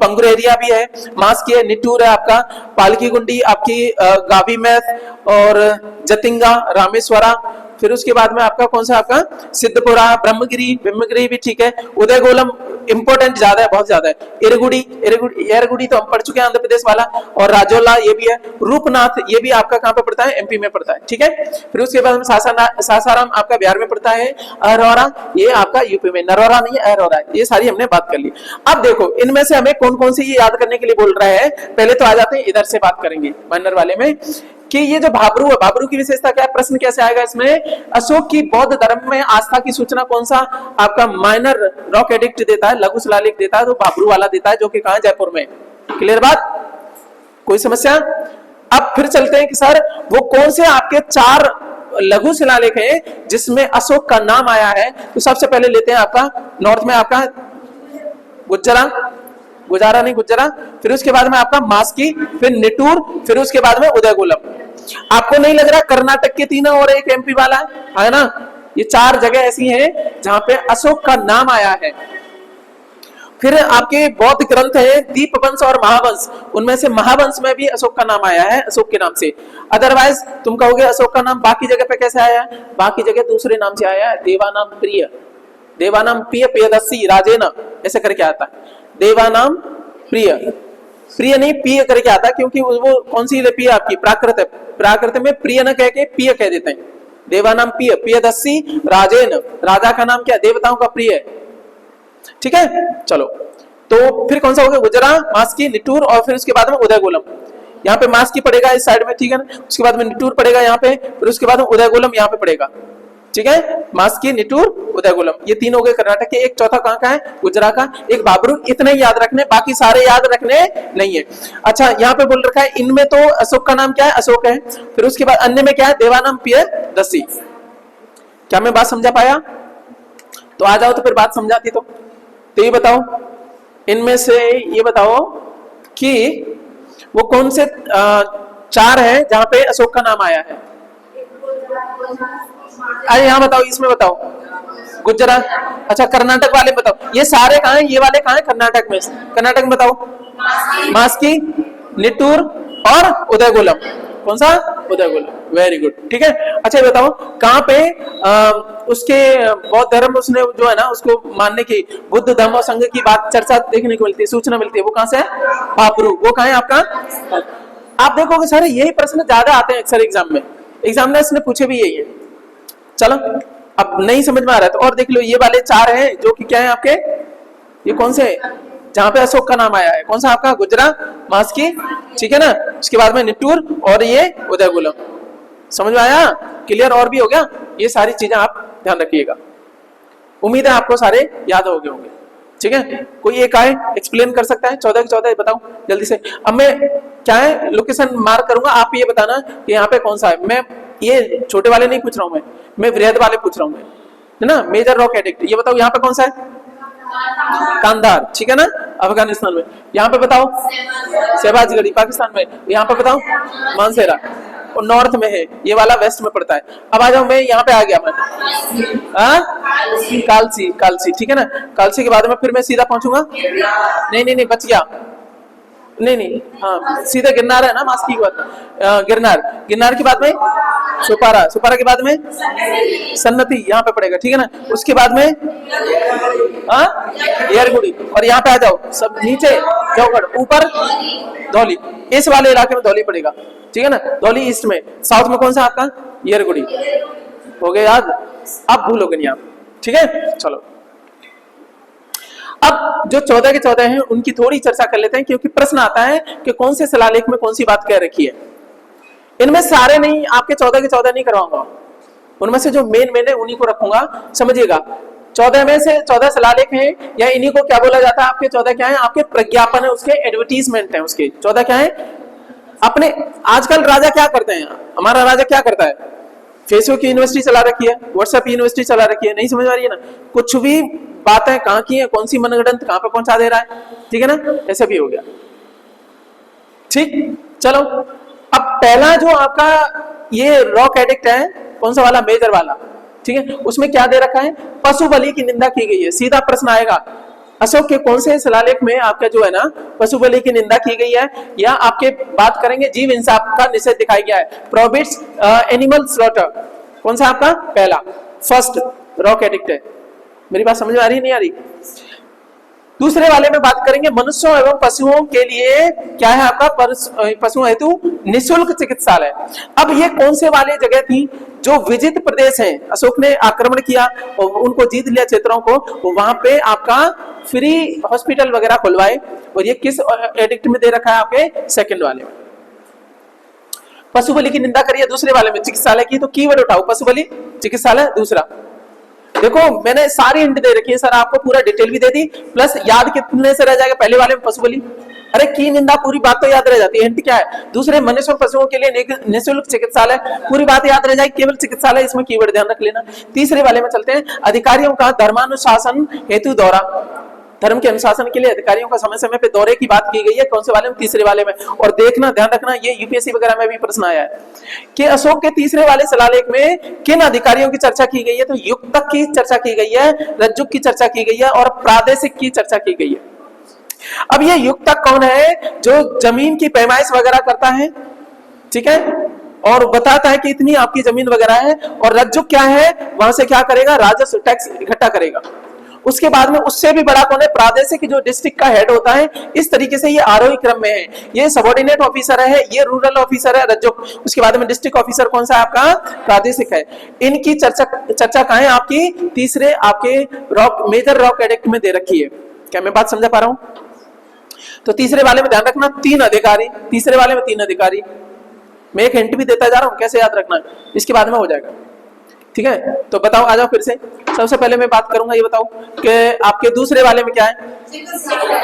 पंगुर एरिया भी है, मास्की है, निटूर है आपका, पालकी गुंडी आपकी, गावी मैथ और जतिंगा, रामेश्वरा। फिर उसके बाद में आपका कौन सा, आपका सिद्धपुरा, ब्रह्मगिरी भी ठीक है, उदयगोलम इंपोर्टेंट ज्यादा है, बहुत ज्यादा है, एरगुड़ी तो हम पढ़ चुके हैं, आंध्र प्रदेश वाला, और राजोला ये भी है, रूपनाथ ये भी आपका कहां पे पड़ता है, एमपी में पड़ता है। ठीक है, फिर उसके बाद में सासाराम आपका बिहार में पड़ता है, अहरौरा ये आपका यूपी में, नरौरा नहीं अहरौरा, ये सारी हमने बात कर ली। अब देखो इनमें से हमें कौन कौन सी ये याद करने के लिए बोल रहा है, पहले तो आ जाते हैं इधर से बात करेंगे माइनर वाले में, कि ये जो भाबरू है, भाबरू की विशेषता क्या है, प्रश्न कैसे आएगा इसमें, अशोक की बौद्ध धर्म में आस्था की सूचना कौन सा आपका माइनर रॉक एडिक्ट देता है, लघु शिलालेख देता है, तो भाबरू वाला देता है, जो कि कहां, जयपुर में। क्लियर बात, कोई समस्या। अब फिर चलते हैं कि सर वो कौन से आपके 4 लघु शिलालेख है जिसमें अशोक का नाम आया है। तो सबसे पहले लेते हैं आपका नॉर्थ में आपका गुजारा नहीं गुजरा, फिर उसके बाद में आपका मास्की, फिर निटूर, फिर उसके बाद में उदयगोलम। आपको नहीं लग रहा कर्नाटक के 3 और एक एमपी वाला है ना, ये 4 जगह ऐसी हैं जहां पे अशोक का नाम आया है। फिर आपके बौद्ध ग्रंथ है दीपवंश और महावंश, उनमें से महावंश में भी अशोक का नाम आया है, अशोक के नाम से। अदरवाइज तुम कहोगे अशोक का नाम बाकी जगह पे कैसे आया है, बाकी जगह दूसरे नाम से आया है, देवानाम प्रिय, देवानाम प्रिय प्रियदर्शी राजेन ऐसे करके आता है, देवानाम प्रिय, प्रिय नहीं प्रिय करके आता है, क्योंकि वो कौन सी प्रिय आपकी प्राकृत है, प्राकृत में प्रिय न कह के प्रिय कह देते हैं। देवानाम प्रिय प्रियदर्शी राजेन, राजा का नाम क्या, देवताओं का प्रिय है, ठीक है। चलो तो फिर कौन सा हो गया, गुजरा, मास्की, निटूर, और फिर उसके बाद में उदयगोलम। यहाँ पे मास्की पड़ेगा इस साइड में, ठीक है ना, उसके बाद में निटूर पड़ेगा यहाँ पे, फिर उसके बाद में उदयगोलम यहाँ पे पड़ेगा, ठीक है। मास्की, निटूर, उदयगोलम, ये तीन हो गए कर्नाटक के। एक चौथा कहाँ का है, गुजरा का, एक बाबरू। इतने याद रखने, बाकी सारे याद रखने नहीं है। अच्छा यहाँ पे बोल रखा है इनमें तो अशोक का नाम क्या है, अशोक है, फिर उसके बाद अन्य में क्या है, देवानाम प्रियदर्शी। क्या मैं बात समझा पाया, तो आ जाओ तो फिर बात समझाती तो ये बताओ इनमें से, ये बताओ कि वो कौन से चार हैं जहां पे अशोक का नाम आया है। अरे यहाँ बताओ, इसमें बताओ, गुजरात, अच्छा कर्नाटक वाले बताओ, ये सारे कहाँ हैं, ये वाले कहाँ हैं कर्नाटक में, कर्नाटक में बताओ, मास्की, निटूर और उदयगोलम। कौन सा, उदयगोलम, वेरी गुड, ठीक है। अच्छा ये बताओ कहाँ पे उसके बौद्ध धर्म उसने जो है ना उसको मानने की, बुद्ध धर्म और संघ की बात चर्चा देखने को मिलती है, सूचना मिलती है, वो कहाँ से है, बाबरू, वो कहाँ है आपका। आप देखोगे सारे यही प्रश्न ज्यादा आते हैं अक्सर एग्जाम में, एग्जामिनर्स ने पूछे भी यही है। चलो अब नहीं समझ में आ रहा है तो और देख लो, ये वाले चार हैं जो कि क्या है आपके, ये कौन से जहां पे अशोक का नाम आया है, कौन सा आपका, गुजरात, मास्की, ठीक है ना, उसके बाद में निटूर और ये उदयगोलम। समझ में आया, क्लियर और भी हो गया, ये सारी चीजें आप ध्यान रखिएगा, उम्मीद है आपको सारे याद हो गए होंगे, ठीक है। कोई एक आए एक्सप्लेन कर सकता है, 14 के 14 बताओ जल्दी से। अब मैं क्या है लोकेशन मार्क करूंगा, आप ये बताना कि यहाँ पे कौन सा है। मैं ये छोटे वाले नहीं पूछ रहा हूँ, मैं वृहद वाले पूछ रहा हूँ, है ना, मेजर रॉक एडिक्ट। ये बताओ यहाँ पे कौन सा है, कांधार, ठीक है ना, अफगानिस्तान में। यहाँ पे बताओ शहबाजगढ़ी पाकिस्तान में। यहाँ पे बताओ मानसेरा, और नॉर्थ में है, ये वाला वेस्ट में पड़ता है। अब आ जाओ, मैं यहाँ पे आ गया, मैं कालसी, कालसी, ठीक है ना। कालसी के बाद में फिर मैं सीधा पहुंचूंगा, नहीं बच गया, नहीं हाँ सीधा गिरनार है ना, मास्की के बाद गिरनार, गिरनार के बाद में सुपारा, सुपारा के बाद में सन्नति, यहाँ पे पड़ेगा, ठीक है ना। उसके बाद में येरगुड़ी, और यहाँ पे आ जाओ सब नीचे जौगढ़, ऊपर धौली, इस वाले इलाके में धौली पड़ेगा, ठीक है ना। धौली ईस्ट में, साउथ में कौन सा आपका, येरगुड़ी, हो गया याद, अब भूलोगे नहीं आप, ठीक है। चलो अब जो 14 के 14 हैं उनकी थोड़ी चर्चा कर लेते हैं, क्योंकि प्रश्न आता है कि कौन से शिलालेख में कौन सी बात कह रखी है। इनमें सारे नहीं, आपके 14 के 14 नहीं करवाऊंगा, उनमें से जो मेन है उन्हीं को रखूंगा, समझिएगा। 14 में से 14 शिलालेख हैं, या इन्हीं को क्या बोला जाता है, आपके 14 क्या है, आपके प्रज्ञापन है, उसके एडवर्टीजमेंट है, उसके 14 क्या है अपने। आजकल राजा क्या करते हैं, हमारा राजा क्या करता है, फेसबुक की यूनिवर्सिटी चला रखी है, व्हाट्सएप की यूनिवर्सिटी चला रखी है, नहीं समझ आ रही है ना, कुछ भी बातें कहाँ की है, कौन सी मनगढ़ंत कहाँ पे पहुंचा दे रहा है, ठीक है ना, ऐसे भी हो गया, ठीक। चलो अब पहला जो आपका ये रॉक एडिक्ट है, कौन सा वाला, मेजर वाला, ठीक है, उसमें क्या दे रखा है, पशु बलि की निंदा की गई है। सीधा प्रश्न आएगा, अशोक के कौन से शिलालेख में आपका जो है ना पशु बलि की निंदा की गई है, या आपके बात करेंगे जीव हिंसा का निषेध दिखाया गया है, प्रोहिबिट्स एनिमल स्लॉटर। कौन सा आपका पहला, फर्स्ट रॉक एडिक्ट है। मेरी बात समझ में आ रही नहीं आ रही। दूसरे वाले में बात करेंगे मनुष्यों एवं पशुओं के लिए क्या है आपका, पशुओं हेतु निःशुल्क चिकित्सालय। अब ये कौन से वाले जगह थी, जो विजित प्रदेश हैं, अशोक ने आक्रमण किया और उनको जीत लिया क्षेत्रों को, वहां पे आपका फ्री हॉस्पिटल वगैरह खुलवाए। और ये किस एडिक्ट में दे रखा है, आपके सेकंड वाले में। पशु बलि की निंदा करिए दूसरे वाले में, चिकित्सालय की, तो कीवर्ड उठाओ, पशु बलि चिकित्सालय। दूसरा देखो मैंने सारी हिंट दे रखी है सर, आपको पूरा डिटेल भी दे दी, प्लस याद कितने से रह जाएगा, पहले वाले में पशु बलि, अरे की निंदा पूरी बात तो याद रह जाती है, हिंट क्या है, दूसरे मनुष्य और पशुओं के लिए निःशुल्क चिकित्सालय, पूरी बात याद रह जाएगी, केवल चिकित्सालय, इसमें कीवर्ड ध्यान रख लेना। तीसरे वाले में चलते हैं, अधिकारियों का धर्मानुशासन हेतु दौरा, धर्म के अनुशासन के लिए अधिकारियों का समय समय पे दौरे की बात की गई है, कौन से वाले में, तीसरे वाले में। और देखना ध्यान रखना, ये यूपीएससी वगैरह में भी प्रश्न आया है कि अशोक के तीसरे वाले शिलालेख में किन अधिकारियों की चर्चा की गई है, तो युक्तक की चर्चा की गई है, रज्जुक की चर्चा की गई है, और प्रादेशिक की चर्चा की गई है। अब ये युक्तक कौन है? जो जमीन की पैमाइश वगैरह करता है, ठीक है, और बताता है कि इतनी आपकी जमीन वगैरह है, और रज्जुक क्या है? वहां से क्या करेगा? राजस्व टैक्स इकट्ठा करेगा। उसके बाद में उससे भी बड़ा कौन है? प्रादेशिक, जो डिस्ट्रिक्ट का हेड होता है। इस तरीके से ये आरोही क्रम में है। ये सबऑर्डिनेट ऑफिसर है, ये रूरल ऑफिसर है रज्जुक। उसके बाद में डिस्ट्रिक्ट ऑफिसर कौन सा? आपका प्रादेशिक है। इनकी चर्चा कहां है? आपकी तीसरे आपके मेजर रॉक एडिक्ट में दे रखी है। क्या मैं बात समझा पा रहा हूं? तो तीसरे वाले में ध्यान रखना, 3 अधिकारी, तीसरे वाले में 3 अधिकारी। मैं एक हिंट भी देता जा रहा हूं, कैसे याद रखना है, इसके बाद में हो जाएगा, ठीक है। तो बताओ, आ जाओ फिर से। सबसे पहले मैं बात करूंगा, ये बताओ कि आपके दूसरे वाले में क्या है?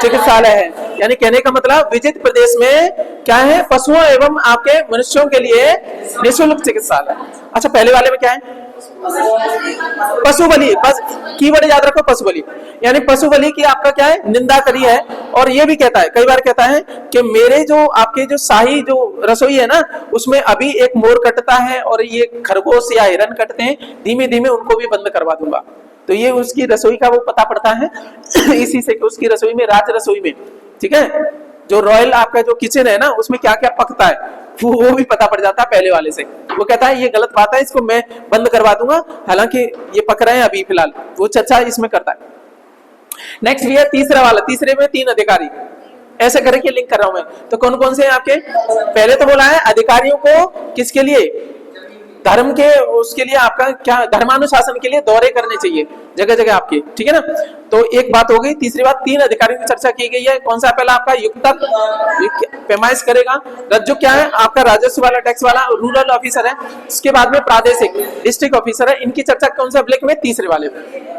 चिकित्सालय है। यानी कहने का मतलब विजित प्रदेश में क्या है? पशुओं एवं आपके मनुष्यों के लिए निःशुल्क चिकित्सालय। अच्छा, पहले वाले में क्या है? पशु बलि। बस कीवर्ड याद रखो, पशु बलि। यानी पशु बलि की आपका क्या है? निंदा करी है। और ये भी कहता है, कई बार कहता है कि मेरे जो आपके जो शाही जो रसोई है ना, उसमें अभी एक मोर कटता है और ये खरगोश या हिरन कटते हैं, धीमे धीमे उनको भी बंद करवा दूंगा। तो ये उसकी रसोई का वो पता पड़ता है इसी से कि उसकी रसोई में, राज रसोई में, ठीक है, जो रॉयल आपका जो किचन है ना, उसमें क्या क्या पकता है वो भी पता पड़ जाता है पहले वाले से। वो कहता है ये गलत बात है, इसको मैं बंद करवा दूंगा, हालांकि ये पक रहे हैं अभी फिलहाल। वो चर्चा इसमें करता है। नेक्स्ट भी है तीसरा वाला, तीसरे में 3 अधिकारी। ऐसे करके लिंक कर रहा हूं मैं। तो कौन कौन से हैं आपके? पहले तो बोला है अधिकारियों को किसके लिए? धर्म के, उसके लिए आपका क्या? धर्मानुशासन के लिए दौरे करने चाहिए जगह जगह आपके, ठीक है ना। तो एक बात हो गई। तीसरी बात, 3 अधिकारियों की चर्चा की गई है। कौन सा? पहला आपका युक्तक, पैमाइश करेगा। रज्जुक क्या है? आपका राजस्व वाला, टैक्स वाला, रूरल ऑफिसर है। उसके बाद में प्रादेशिक, डिस्ट्रिक्ट ऑफिसर है। इनकी चर्चा कौन सा ब्लैक में? तीसरे वाले में।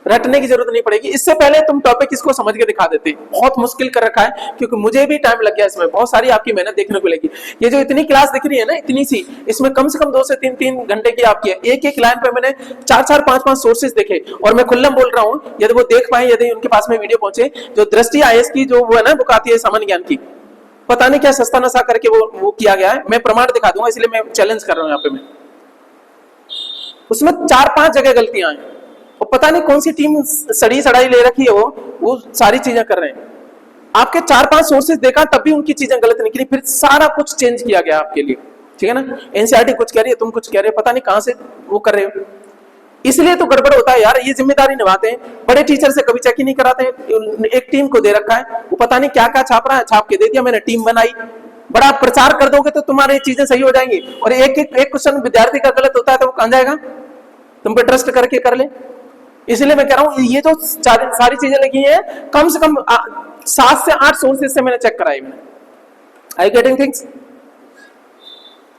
रटने की जरूरत नहीं पड़ेगी। इससे पहले तुम टॉपिक इसको समझ के दिखा देते। बहुत मुश्किल कर रखा है, क्योंकि मुझे भी टाइम लग गया इसमें, बहुत सारी आपकी मेहनत देखने को लगी। ये जो इतनी क्लास दिख रही है ना, इतनी सी, इसमें कम से कम 2 से 3 घंटे की आपकी है। एक एक लाइन पे मैंने 4 5 सोर्सेज देखे, और मैं खुल्लम बोल रहा हूँ, यदि वो देख पाए, यदि उनके पास में वीडियो पहुंचे, जो दृष्टि IAS की जो वो है ना बुक आती है सामान्य ज्ञान की, पता नहीं क्या सस्ता नशा करके वो किया गया है। मैं प्रमाण दिखा दूंगा, इसलिए मैं चैलेंज कर रहा हूँ यहाँ पे। मैं उसमें 4 5 जगह गलतियां हैं, और पता नहीं कौन सी टीम सड़ी सड़ाई ले रखी है, वो सारी चीजें कर रहे हैं। आपके 4 5 सोर्सेज देखा, तब भी उनकी चीजें गलत निकली, फिर सारा कुछ चेंज किया गया आपके लिए, ठीक है ना। एनसीईआरटी कुछ कह रही है, तुम कुछ कह रहे हो, पता नहीं कहां से वो कर रहे हो। इसलिए तो गड़बड़ होता है यार। ये जिम्मेदारी निभाते हैं, बड़े टीचर से कभी चेक ही नहीं कराते हैं। एक टीम को दे रखा है, वो पता नहीं क्या क्या छाप रहा है, छाप के दे दिया, मैंने टीम बनाई। बड़ा प्रचार कर दोगे तो तुम्हारी चीजें सही हो जाएंगी। और एक क्वेश्चन विद्यार्थी का गलत होता है तो वो कहां जाएगा? तुम पे ट्रस्ट करके कर ले। इसलिए मैं कह रहा हूं, ये जो सारी चीजें लिखी है, कम से कम 7 से 8 सोर्सेज से मैंने चेक कराई। मैंने आई गेटिंग थिंग्स?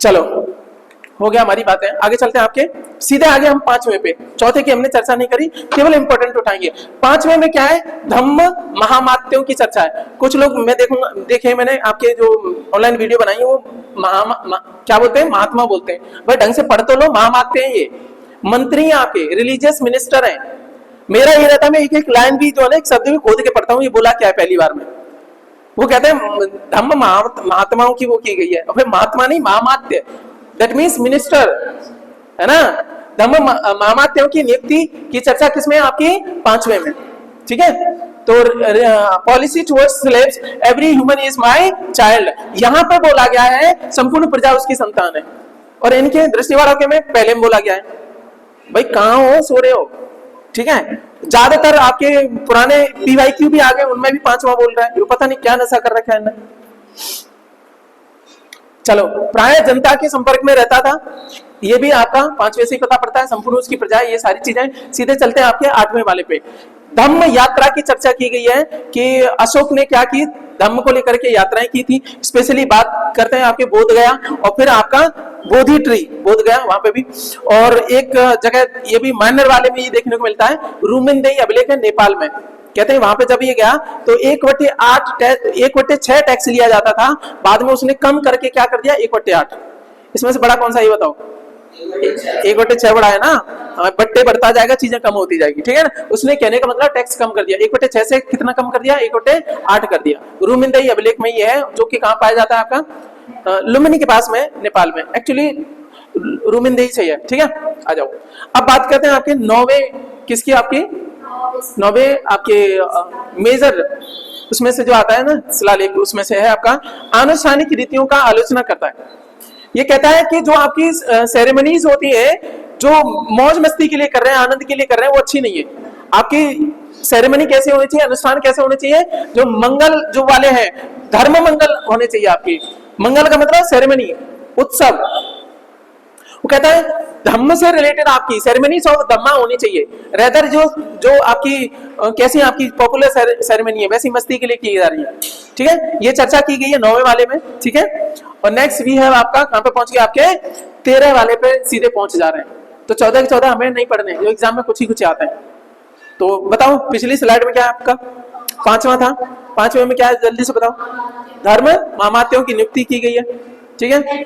चलो, हो गया हमारी बातें। आगे चलते हैं आपके सीधे आगे। हम 5वें पे, चौथे की हमने चर्चा नहीं करी, केवल इंपॉर्टेंट उठाएंगे। 5वें में क्या है? धम्म महामात्यों की चर्चा है। कुछ लोग मैं देखूंगा, देखे मैंने आपके जो ऑनलाइन वीडियो बनाई है, वो क्या बोलते हैं? महात्मा बोलते हैं। भाई ढंग से पढ़ तो लो। महामात्य हैं, ये मंत्री हैं आपके, रिलीजियस मिनिस्टर हैं। मेरा ये रहता है, मैं एक एक लाइन भी जो है ना, एक शब्द भी खोद के पढ़ता हूँ, ये बोला क्या है पहली बार में। वो कहते हैं धम्म महात्माओं की वो की गई है। फिर महात्मा नहीं, महामात्य, दैट मीन्स मिनिस्टर, है ना। धम्म महामात्यों की नियुक्ति की चर्चा किसमें? आपकी 5वें में, ठीक है। तो policy towards slaves, every human is my child, यहां पर बोला गया है संपूर्ण प्रजा उसकी संतान है। और इनके दृष्टि वालों के में पहले में बोला गया है। भाई कहां हो? सो रहे हो, ठीक है। ज्यादातर आपके पुराने PYQ भी आ गए, उनमें भी 5वां बोल रहा है। ये पता नहीं क्या नशा कर रखा है इन्हें। चलो, प्राय जनता के संपर्क में रहता था, ये भी आपका 5वें से ही पता पड़ता है। संपूर्ण उसकी प्रजा, ये सारी चीजें। सीधे चलते हैं आपके 8वें वाले पे। धम्म यात्रा की चर्चा की गई है कि अशोक ने क्या की, धम्म को लेकर के यात्राएं की थी। स्पेशली बात करते हैं आपके बोध गया, और फिर आपका बोधि ट्री, बोध गया वहां पे भी। और एक जगह ये भी माइनर वाले में ये देखने को मिलता है, रूमिनदेई अभिलेख है नेपाल में। कहते हैं वहां पे जब ये गया तो 1/6 टैक्स लिया जाता था, बाद में उसने कम करके क्या कर दिया? 1/8। इसमें से बड़ा कौन सा? ये बताओ। 1/6 बड़ा है ना, बट्टे बढ़ता जाएगा, चीजें कम होती जाएगी, ठीक है ना। उसने कहने का मतलब टैक्स कम कर दिया। 1/6 से कितना कम कर दिया? 1/8 कर दिया। रूमिनदेई अभिलेख में ये है, जो कि कहां पाया जाता है? आपका लुम्बिनी के पास में, नेपाल में। एक्चुअली रूमिनदेई सही है, ठीक है। आ जाओ, अब बात करते हैं आपके 9वें, किसकी? आपकी 9वें आपके मेजर उसमें से जो आता है ना शिलालेख, उसमें से है आपका आनुष्ठानिक रीतियों का आलोचना करता है। ये कहता है कि जो आपकी सेरेमनीज होती है, जो मौज मस्ती के लिए कर रहे हैं, आनंद के लिए कर रहे हैं, वो अच्छी नहीं है। आपकी सेरेमनी कैसे होनी चाहिए, अनुष्ठान कैसे होने चाहिए, जो मंगल जो वाले हैं, धर्म मंगल होने चाहिए आपकी। मंगल का मतलब सेरेमनी, उत्सव। वो कहता है धम्म से रिलेटेड आपकी सेरेमनीज ऑफ धम्मा होनी चाहिए, रेदर जो आपकी कैसी आपकी पॉपुलर सेरेमनी है वैसी मस्ती के लिए की जा रही है। ठीक है, ये चर्चा की गई है 9वें वाले में। ठीक है, और नेक्स्ट वी है आपका कहां पे पहुंच गया, आपके 13 वाले पे सीधे पहुंच जा रहे हैं। तो 14 के 14 हमें नहीं पढ़ने, जो एग्जाम में कुछ ही कुछ आते हैं। तो बताओ पिछली स्लाइड में क्या है आपका, 5वां था, 5वें में क्या है जल्दी से बताओ। धर्म मामात्यों की नियुक्ति की गई है। ठीक है,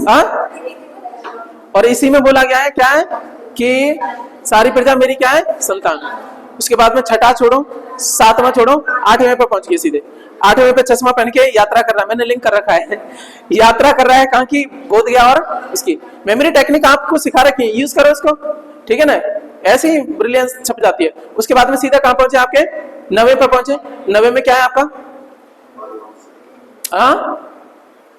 हाँ, और इसी में बोला गया है क्या है कि सारी प्रजा मेरी क्या है, संतान। उसके बाद में 6ठा छोड़ो, 7वां छोड़ो, 8वें पे पहुंच गए सीधे। 8वें पे चश्मा पहन के यात्रा कर रहा है, मैंने लिंक कर रखा है। यात्रा कर रहा है कहाँ की, बोध गया और उसकी मेमोरी टेक्निक आपको सिखा रखी है, यूज करो इसको। ठीक है ना, ऐसे ही ब्रिलियंस छप जाती है। उसके बाद में सीधा कहां पहुंचे, आपके 9वें पे पहुंचे। 9वें में क्या है आपका, हाँ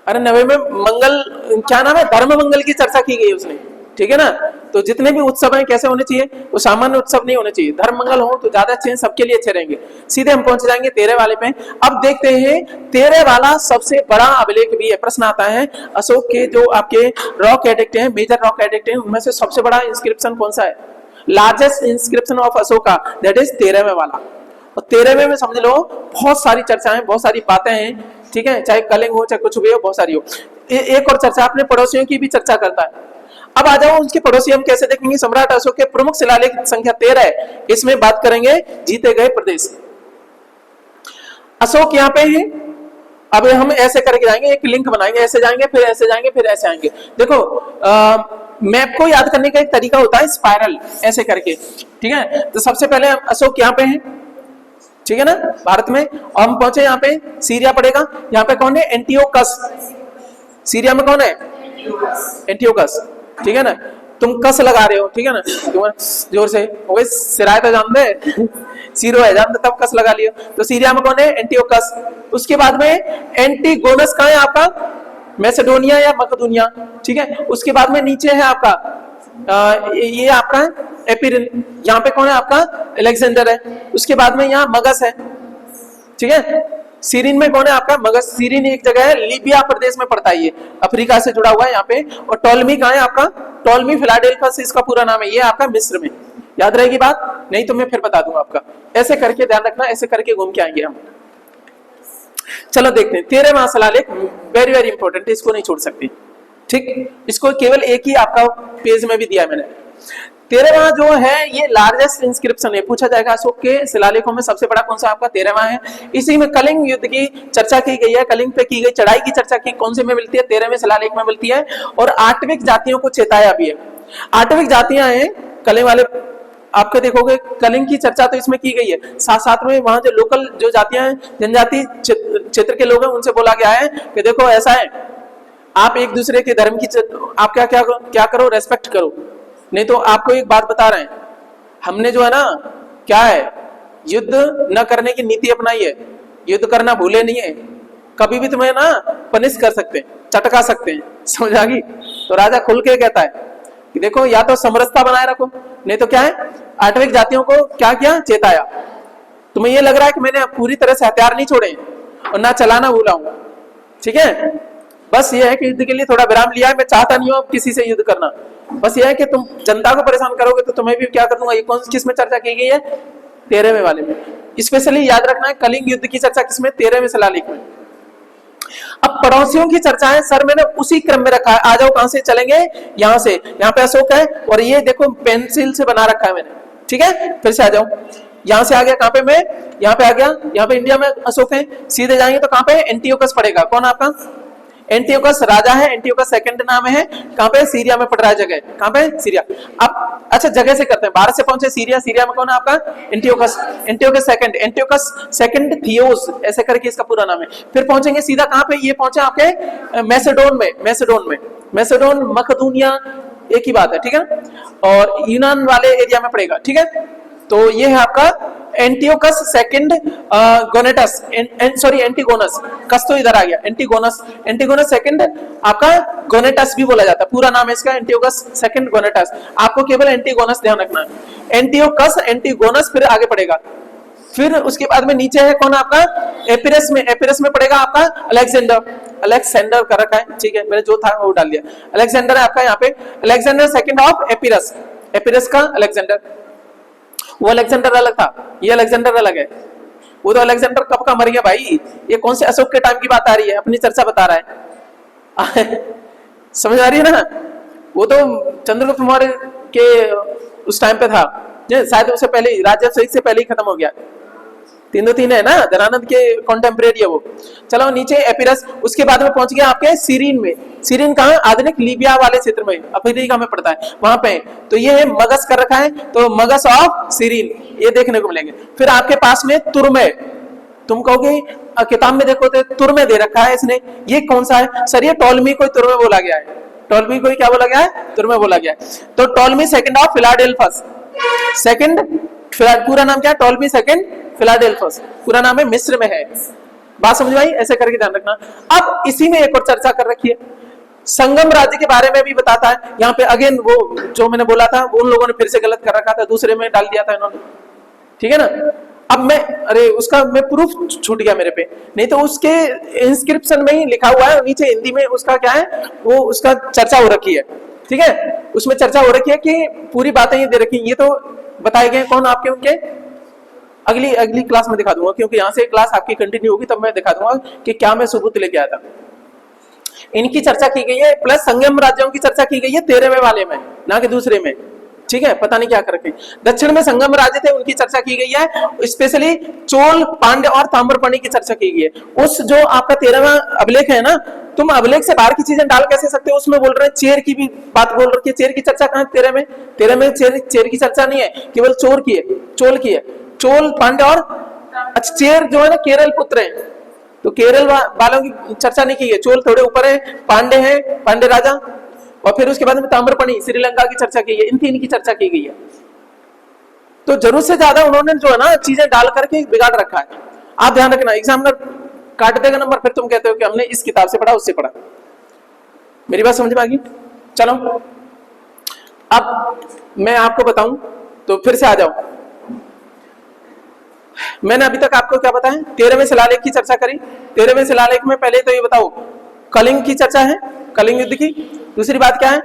अरे 9वें में मंगल, क्या नाम है, धर्म मंगल की चर्चा की गई है उसने। ठीक है ना, तो जितने भी उत्सव हैं कैसे होने चाहिए, वो सामान्य उत्सव नहीं होने चाहिए, धर्म मंगल हो तो ज्यादा अच्छे हैं, सबके लिए अच्छे रहेंगे। सीधे हम पहुंच जाएंगे 13 वाले पे। अब देखते हैं 13 वाला सबसे बड़ा अभिलेख भी है। प्रश्न आता है अशोक के जो आपके रॉक एडिक्ट हैं, मेजर रॉक एडिक्ट हैं, उनमें से सबसे बड़ा इंस्क्रिप्शन कौन सा है, largest inscription of Ashoka, that is 13वें वाला। और 13वें में समझ लो बहुत सारी चर्चाएं, बहुत सारी बातें हैं। ठीक है, चाहे कलिंग हो चाहे कुछ भी हो, बहुत सारी हो। एक और चर्चा अपने पड़ोसियों की भी चर्चा करता है। अब आ जाओ उसके पड़ोसी हम कैसे देखेंगे। सम्राट अशोक के प्रमुख शिलालेख संख्या 13 है, इसमें बात करेंगे जीते गए प्रदेश। अशोक यहाँ पे है। अब हम ऐसे करके जाएंगे, एक लिंक बनाएंगे, ऐसे जाएंगे फिर ऐसे जाएंगे फिर ऐसे आएंगे। देखो मैप को याद करने का एक तरीका होता है स्पाइरल, ऐसे करके। ठीक है, तो सबसे पहले अशोक यहाँ पे है, ठीक है ना, भारत में। और हम पहुंचे यहाँ पे, सीरिया पड़ेगा। यहाँ पे कौन है, एंटियोकस। सीरिया में कौन है, एंटियोकस। ठीक है ना, तुम कस लगा रहे हो, ठीक है ना, तुम जोर से, वही सिराय तो जान दे, सीरो है जान दे, तब कस लगा लियो। तो सीरिया में कौन है, एंटियोकस। उसके बाद में एंटीगोनस कहाँ है आपका, मैसेडोनिया या मकदूनिया। ठीक है, उसके बाद में नीचे है आपका ये आपका एपिरिन। यहाँ पे कौन है आपका, अलेक्जेंडर है। उसके बाद में यहाँ मगस है। ठीक है, सीरिन में कौन है आपका, मगस। सीरिन एक जगह है, लीबिया प्रदेश में पड़ता है, ये अफ्रीका से जुड़ा हुआ है यहाँ पे। और टोलमी कहाँ है आपका, टोलमी फिलाडेल्फस इसका पूरा नाम है, ये आपका मिस्र में। याद रहेगी बात, नहीं तो मैं फिर बता दूंगा आपका। ऐसे करके ध्यान रखना, ऐसे करके घूम के आएंगे हम। चलो देखते हैं 13वां शिलालेख, वेरी वेरी इंपॉर्टेंट, इसको नहीं छोड़ सकते। ठीक, इसको केवल एक ही आपका पेज में भी दिया है मैंने। 13वां जो है ये लार्जेस्ट इंस्क्रिप्शन है, पूछा जाएगा अशोक के शिलालेखों में सबसे बड़ा कौन सा आपका 13वां है। इसी में कलिंग युद्ध की चर्चा की गई है, कलिंग पे की गई चढ़ाई की चर्चा की कौन से में मिलती है, 13वें शिलालेख में मिलती है। और आठविक जातियों को चेताया भी है। आठविक जातियां हैं कलिंग वाले, आपके देखोगे कलिंग की चर्चा तो इसमें की गई है, साथ साथ में वहां जो लोकल जो जातियां हैं, जनजाति क्षेत्र के लोग हैं, उनसे बोला गया है कि देखो ऐसा है, आप एक दूसरे के धर्म की आप क्या क्या क्या करो, रेस्पेक्ट करो। नहीं तो आपको एक बात बता रहे हैं, हमने जो है ना क्या है, युद्ध न करने की नीति अपनाई है। युद्ध करना भूले नहीं है, कभी भी तुम्हें ना पनिश कर सकते हैं, चटका सकते हैं, समझ आ गई। तो राजा खुल के कहता है कि देखो या तो समरसता बनाए रखो, नहीं तो क्या है, आठविक जातियों को क्या किया, चेताया। तुम्हें ये लग रहा है कि मैंने पूरी तरह से हथियार नहीं छोड़े और ना चलाना भूला हूं, ठीक है, बस ये है कि युद्ध के लिए थोड़ा विराम लिया है। मैं चाहता नहीं हूं अब किसी से युद्ध करना, बस ये है कि तुम जनता को परेशान करोगे तो तुम्हें भी क्या कर दूंगा। ये कौन किस में चर्चा की गई है, 13वें वाले में। स्पेशली याद रखना है कलिंग युद्ध की चर्चा किसमें, 13वें शिलालेख में। अब पड़ोसियों की चर्चा है सर, मैंने उसी क्रम में रखा है। आ जाओ, कहां से चलेंगे, यहां से। यहाँ पे अशोक है और ये देखो पेंसिल से बना रखा है मैंने, ठीक है। फिर से आ जाओ, यहां से आ गया, कहां पे मैं, यहाँ पे आ गया, यहाँ पे इंडिया में अशोक है। सीधे जाएंगे तो कहां पे, एंटियोकस पड़ेगा। कौन आपका, एंटियोकस राजा है, एंटियोकस सेकंड नाम है। कहां पे, सीरिया में पड़ रहा है जगह, कहां पे, सीरिया। अब अच्छा जगह से करते हैं, भारत से पहुंचे सीरिया, सीरिया में कौन है आपका, Antiochus, Antiochus second, Antiochus second theos ऐसे करके इसका पूरा नाम है। फिर पहुंचेंगे सीधा कहां पे, ये पहुंचे आपके मैसेडोन में, मैसेडोन में, मैसेडोन मकदूनिया एक ही बात है, ठीक है। और यूनान वाले एरिया में पड़ेगा, ठीक है। तो ये है आपका एंटियोकस सेकंड गोनेटस, सॉरी एंटीगोनस, कस तो इधर आ गया, एंटीगोनस, एंटीगोनस सेकंड आपका गोनेटस भी बोला जाता है, पूरा नाम है इसका एंटियोकस सेकंड गोनेटस, आपको केवल एंटीगोनस ध्यान रखना है, एंटियोकस एंटीगोनस, फिर आगे पड़ेगा, फिर उसके बाद में नीचे है कौन आपका एपिरस में, एपिरस में पड़ेगा आपका अलेक्जेंडर, अलेक्सेंडर कर रखा है, ठीक है, मैंने जो था वो डाल दिया, अलेक्जेंडर है आपका यहाँ पे, Alexander second of Epirus, Epirus का अलेक्जेंडर, वो अलेक्जेंडर अलग था, ये अलेक्जेंडर अलग है, वो तो अलेक्जेंडर कब का मर गया भाई, ये कौन से अशोक के टाइम की बात आ रही है, अपनी चर्चा बता रहा है समझ आ रही है ना, वो तो चंद्रगुप्त मौर्य के उस टाइम पे था, शायद उससे पहले ही, राजाभिषेक से पहले ही खत्म हो गया, तीन दो तीन है ना, धनानंद के कॉन्टेम्परेरी है वो। चलो नीचे एपिरस, उसके बाद में पहुंच गया आपके सीरीन में, सीरीन कहाँ, आधुनिक लीबिया वाले क्षेत्र में, अफ्रीका में पड़ता है, वहां पे, तो ये है मगस कर रखा है, तो मगस ऑफ सीरीन, ये देखने को मिलेंगे। फिर आपके पास में तुरमे, तुम कहोगे किताब में देखो तो तुरमे दे रखा है इसने, ये कौन सा है सर, ये टॉलमी कोई तुरमे बोला गया है, टॉलमी कोई क्या बोला गया है, तुरमे बोला गया है, तो Ptolemy second of Philadelphus, second, पूरा नाम क्या है, टॉलमी सेकंड फिलाडेल्फस, पूरा नाम है, मिस्र में है, बात समझ में आई, ऐसे करके ध्यान रखना। अब इसी में एक और चर्चा कर रखी है, संगम राज्य के बारे में भी बताता है, यहाँ पे अगेन वो जो मैंने बोला था वो उन लोगों ने फिर से गलत कर रखा था, दूसरे में डाल दिया था इन्होंने, ठीक है ना। अब मैं, अरे उसका मैं प्रूफ छूट गया मेरे पे, नहीं तो उसके इंस्क्रिप्शन में ही लिखा हुआ है नीचे हिंदी में, उसका क्या है, वो उसका चर्चा हो रखी है, ठीक है, उसमें चर्चा हो रखी है कि पूरी बातें ये दे रखी, ये तो बताए गए कौन आपके, उनके अगली क्लास में दिखा दूंगा, क्योंकि यहाँ से क्लास आपकी कंटिन्यू होगी, तब मैं दिखा दूंगा कि क्या मैं सबूत लेके आया था। इनकी चर्चा की गई है, प्लस संगम राज्यों की चर्चा की गई है 13वें वाले में, ना कि दूसरे में, ठीक है, पता नहीं क्या कर रखे। दक्षिण में संगम राज्य थे, उनकी चर्चा की गई है, स्पेशली चोल, पांड्य और ताम्रपर्णी की चर्चा की गई है। उस जो आपका 13वां अभिलेख है ना, तुम अभिलेख से बाहर की चीजें डाल कैसे सकते हो, उसमें बोल रहे हैं चेर की भी बात बोल रखी है, चेर की चर्चा कहां है 13 में, 13 में चेर की चर्चा नहीं है, केवल चोर की है, चोल की है, चोल, पांड्य और अच्छा, चेर जो है ना केरल पुत्र है, तो केरल वालों की चर्चा नहीं की है, चोल थोड़े ऊपर है, पांडे हैं, पांडे राजा, और फिर उसके बाद में ताम्रपर्णी श्रीलंका की चर्चा की है, इन तीन की चर्चा की गई है। तो जरूरत से ज्यादा उन्होंने जो है ना चीजें डाल करके बिगाड़ रखा है, आप ध्यान रखना, एग्जामिनर काट देगा नंबर, फिर तुम कहते हो कि हमने इस किताब से पढ़ा, उससे पढ़ा। मेरी बात समझ में आ गई? चलो अब मैं आपको बताऊं, तो फिर से आ जाओ, मैंने अभी तक आपको क्या बताया, 13वें शिलालेख की चर्चा करी। 13वें शिलालेख में पहले तो ये बताओ, कलिंग की चर्चा है, कलिंग युद्ध की। दूसरी बात क्या है,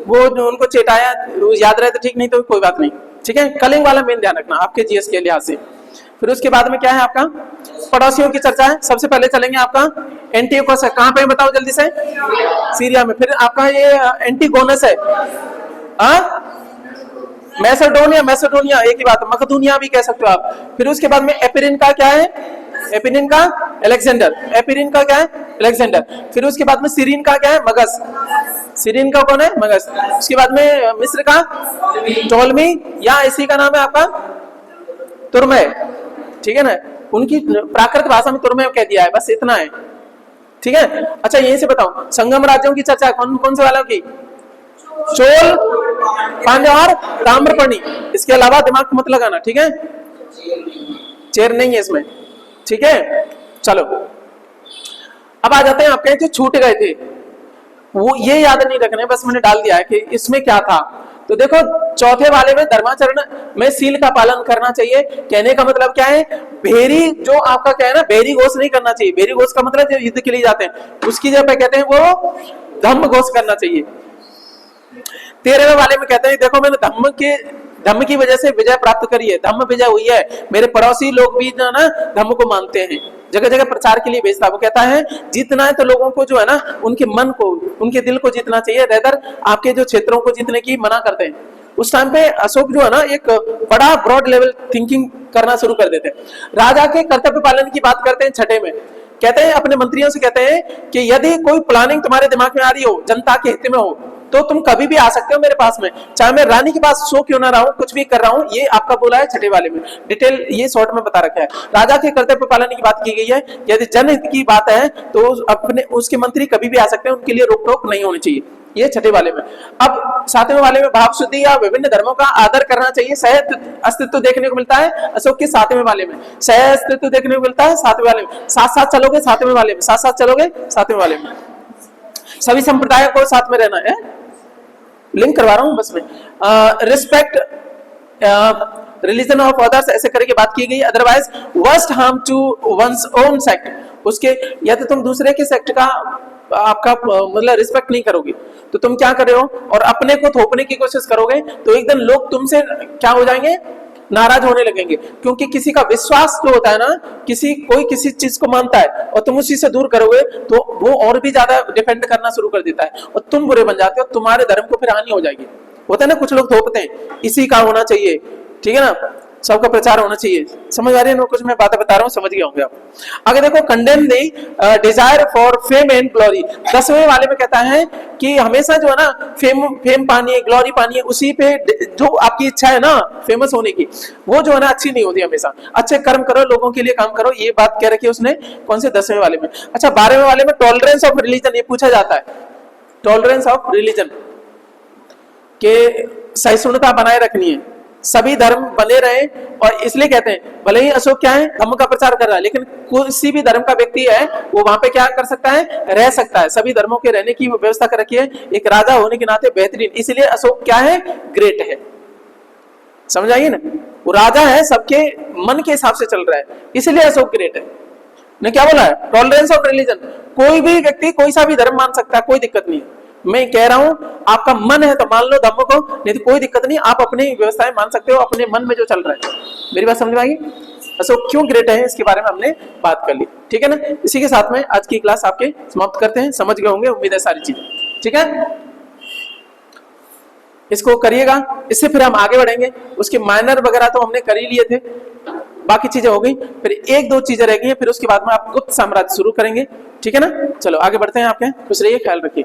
वो जो उनको चेटाया, याद रहे तो ठीक, नहीं तो कोई बात नहीं, ठीक है, कलिंग वाला मेन ध्यान रखना आपके जीएस के लिहाज से। फिर उसके बाद में क्या है आपका, पड़ोसियों की चर्चा है। सबसे पहले चलेंगे आपका एंटियोकस है, कहां पे बताओ जल्दी से, सीरिया में। फिर आपका ये एंटीगोनस है, मैसेडोनिया, मैसेडोनिया एक ही बात है, मकदूनिया भी कह सकते हो आप। फिर उसके बाद में एपिरिन का क्या है, एपिरिन का अलेक्जेंडर, एपिरिन का क्या है अलेक्जेंडर। फिर उसके बाद में सीरीन का क्या है, मगस, सीरीन का कौन है, मगस। उसके बाद में मिस्र का टोलमी, या इसी का नाम है आपका तुरमे, ठीक है ना, उनकी प्राकृत भाषा में तुरमे कह दिया है, बस इतना है, ठीक है। अच्छा यहीं से बताओ, संगम राज्यों की चर्चा कौन कौन से वालों की, चोल, पांड्य और ताम्रपर्णी, इसके अलावा दिमाग मत लगाना, ठीक है, चेर नहीं है इसमें, ठीक है। चलो अब आ जाते हैं आपके जो छूट गए थे, वो ये याद नहीं रखने, बस मैंने डाल दिया है कि इसमें क्या था। तो देखो चौथे वाले में धर्माचरण में सील का पालन करना चाहिए, कहने का मतलब क्या है, भेरी जो आपका क्या है ना, भेरी घोष नहीं करना चाहिए। भेरी घोष का मतलब जो युद्ध के लिए जाते हैं, उसकी जगह पे कहते हैं वो धम्म घोष करना चाहिए। 13वें वाले में कहते हैं देखो मैंने धम्म की वजह से विजय प्राप्त करी है, धम्म विजय हुई है, मेरे पड़ोसी लोग भी जो है ना धम्म को मानते हैं, जगह जगह प्रचार के लिए भेजता। वो कहता है जीतना है तो लोगों को जो है ना उनके मन को, उनके दिल को जीतना चाहिए, रेदर आपके जो क्षेत्रों को जीतने की मना करते हैं। उस टाइम पे अशोक जो है ना एक बड़ा ब्रॉड लेवल थिंकिंग करना शुरू कर देते हैं। राजा के कर्तव्य पालन की बात करते हैं छठे में, कहते हैं अपने मंत्रियों से कहते हैं कि यदि कोई प्लानिंग तुम्हारे दिमाग में आ रही हो, जनता के हित में हो, तो तुम कभी भी आ सकते हो मेरे पास में, चाहे मैं रानी के पास सो क्यों ना रहा हूं, कुछ भी कर रहा हूं। ये आपका बोला है छठे वाले में, डिटेल ये शॉर्ट में बता रखा है। राजा के कर्तव्य पालन की बात की गई है, यदि जनहित की बात है तो अपने उसके मंत्री कभी भी आ सकते हैं, उनके लिए रोक टोक नहीं होनी चाहिए। ये छठे वाले में। अब सातवें वाले में भाव शुद्धि या विभिन्न धर्मों का आदर करना चाहिए, सह अस्तित्व देखने को मिलता है अशोक के सातवें वाले में। सह अस्तित्व देखने को मिलता है सातवें वाले में। साथ साथ चलोगे सातवें वाले में, साथ साथ चलोगे सातवें वाले में। सभी संप्रदायों को साथ में रहना है, लिंक करवा रहा हूं बस में। रिस्पेक्ट रिलीजन ऑफ अदर्स ऐसे करके बात की गई। Otherwise worst harm to one's own sect, उसके या तो तुम दूसरे के सेक्ट का आपका मतलब रिस्पेक्ट नहीं करोगे तो तुम क्या कर रहे हो, और अपने को थोपने की कोशिश करोगे तो एक दिन लोग तुमसे क्या हो जाएंगे, नाराज होने लगेंगे। क्योंकि किसी का विश्वास जो होता है ना, कोई किसी चीज को मानता है और तुम उसी से दूर करोगे तो वो और भी ज्यादा डिफेंड करना शुरू कर देता है और तुम बुरे बन जाते हो, तुम्हारे धर्म को फिर हानि हो जाएगी। होता है ना, कुछ लोग थोपते हैं इसी का होना चाहिए, ठीक है ना, सबका प्रचार होना चाहिए। समझ आ रही है कुछ मैं बातें बता रहा हूँ, समझ गए होंगे आप। आगे देखो, condemn the desire for fame and glory. 10वें वाले में कहता है कि हमेशा जो है ना फेम पानी है, ग्लोरी पानी है, उसी पे जो आपकी इच्छा है ना फेमस होने की, वो जो है ना अच्छी नहीं होती। हमेशा अच्छे कर्म करो, लोगों के लिए काम करो, ये बात कह रखी है उसने कौन से 10वें वाले में। अच्छा, 12वें वाले में टॉलरेंस ऑफ रिलीजन, ये पूछा जाता है, टॉलरेंस ऑफ रिलीजन के सहिष्णुता बनाए रखनी है, सभी धर्म बने रहे। और इसलिए कहते हैं भले ही अशोक क्या है, धर्म का प्रचार कर रहा है, लेकिन किसी भी धर्म का व्यक्ति है वो वहां पे क्या कर सकता है, रह सकता है। सभी धर्मों के रहने की व्यवस्था कर रखी है, एक राजा होने के नाते बेहतरीन, इसलिए अशोक क्या है, ग्रेट है। समझ आइए ना, वो राजा है, सबके मन के हिसाब से चल रहा है, इसलिए अशोक ग्रेट है। ने क्या बोला है, टॉलरेंस ऑफ रिलीजन, कोई भी व्यक्ति कोई सा भी धर्म मान सकता है, कोई दिक्कत नहीं है। मैं कह रहा हूं आपका मन है तो मान लो धर्म को, नहीं तो कोई दिक्कत नहीं, आप अपनी व्यवस्थाएं मान सकते हो अपने मन में जो चल रहा है। मेरी बात समझ में आएगी? अशोक क्यों ग्रेट है इसके बारे में हमने बात कर ली, ठीक है ना। इसी के साथ में आज की क्लास आपके समाप्त करते हैं, समझ गए होंगे उम्मीद है सारी चीजें, ठीक है। इसको करिएगा, इससे फिर हम आगे बढ़ेंगे। उसके माइनर वगैरह तो हमने कर ही लिए थे, बाकी चीजें हो गई, फिर एक दो चीजें रह गई हैं, फिर उसके बाद में आप गुप्त साम्राज्य शुरू करेंगे, ठीक है ना। चलो आगे बढ़ते हैं, आपके खुश रहिए, ख्याल रखिए।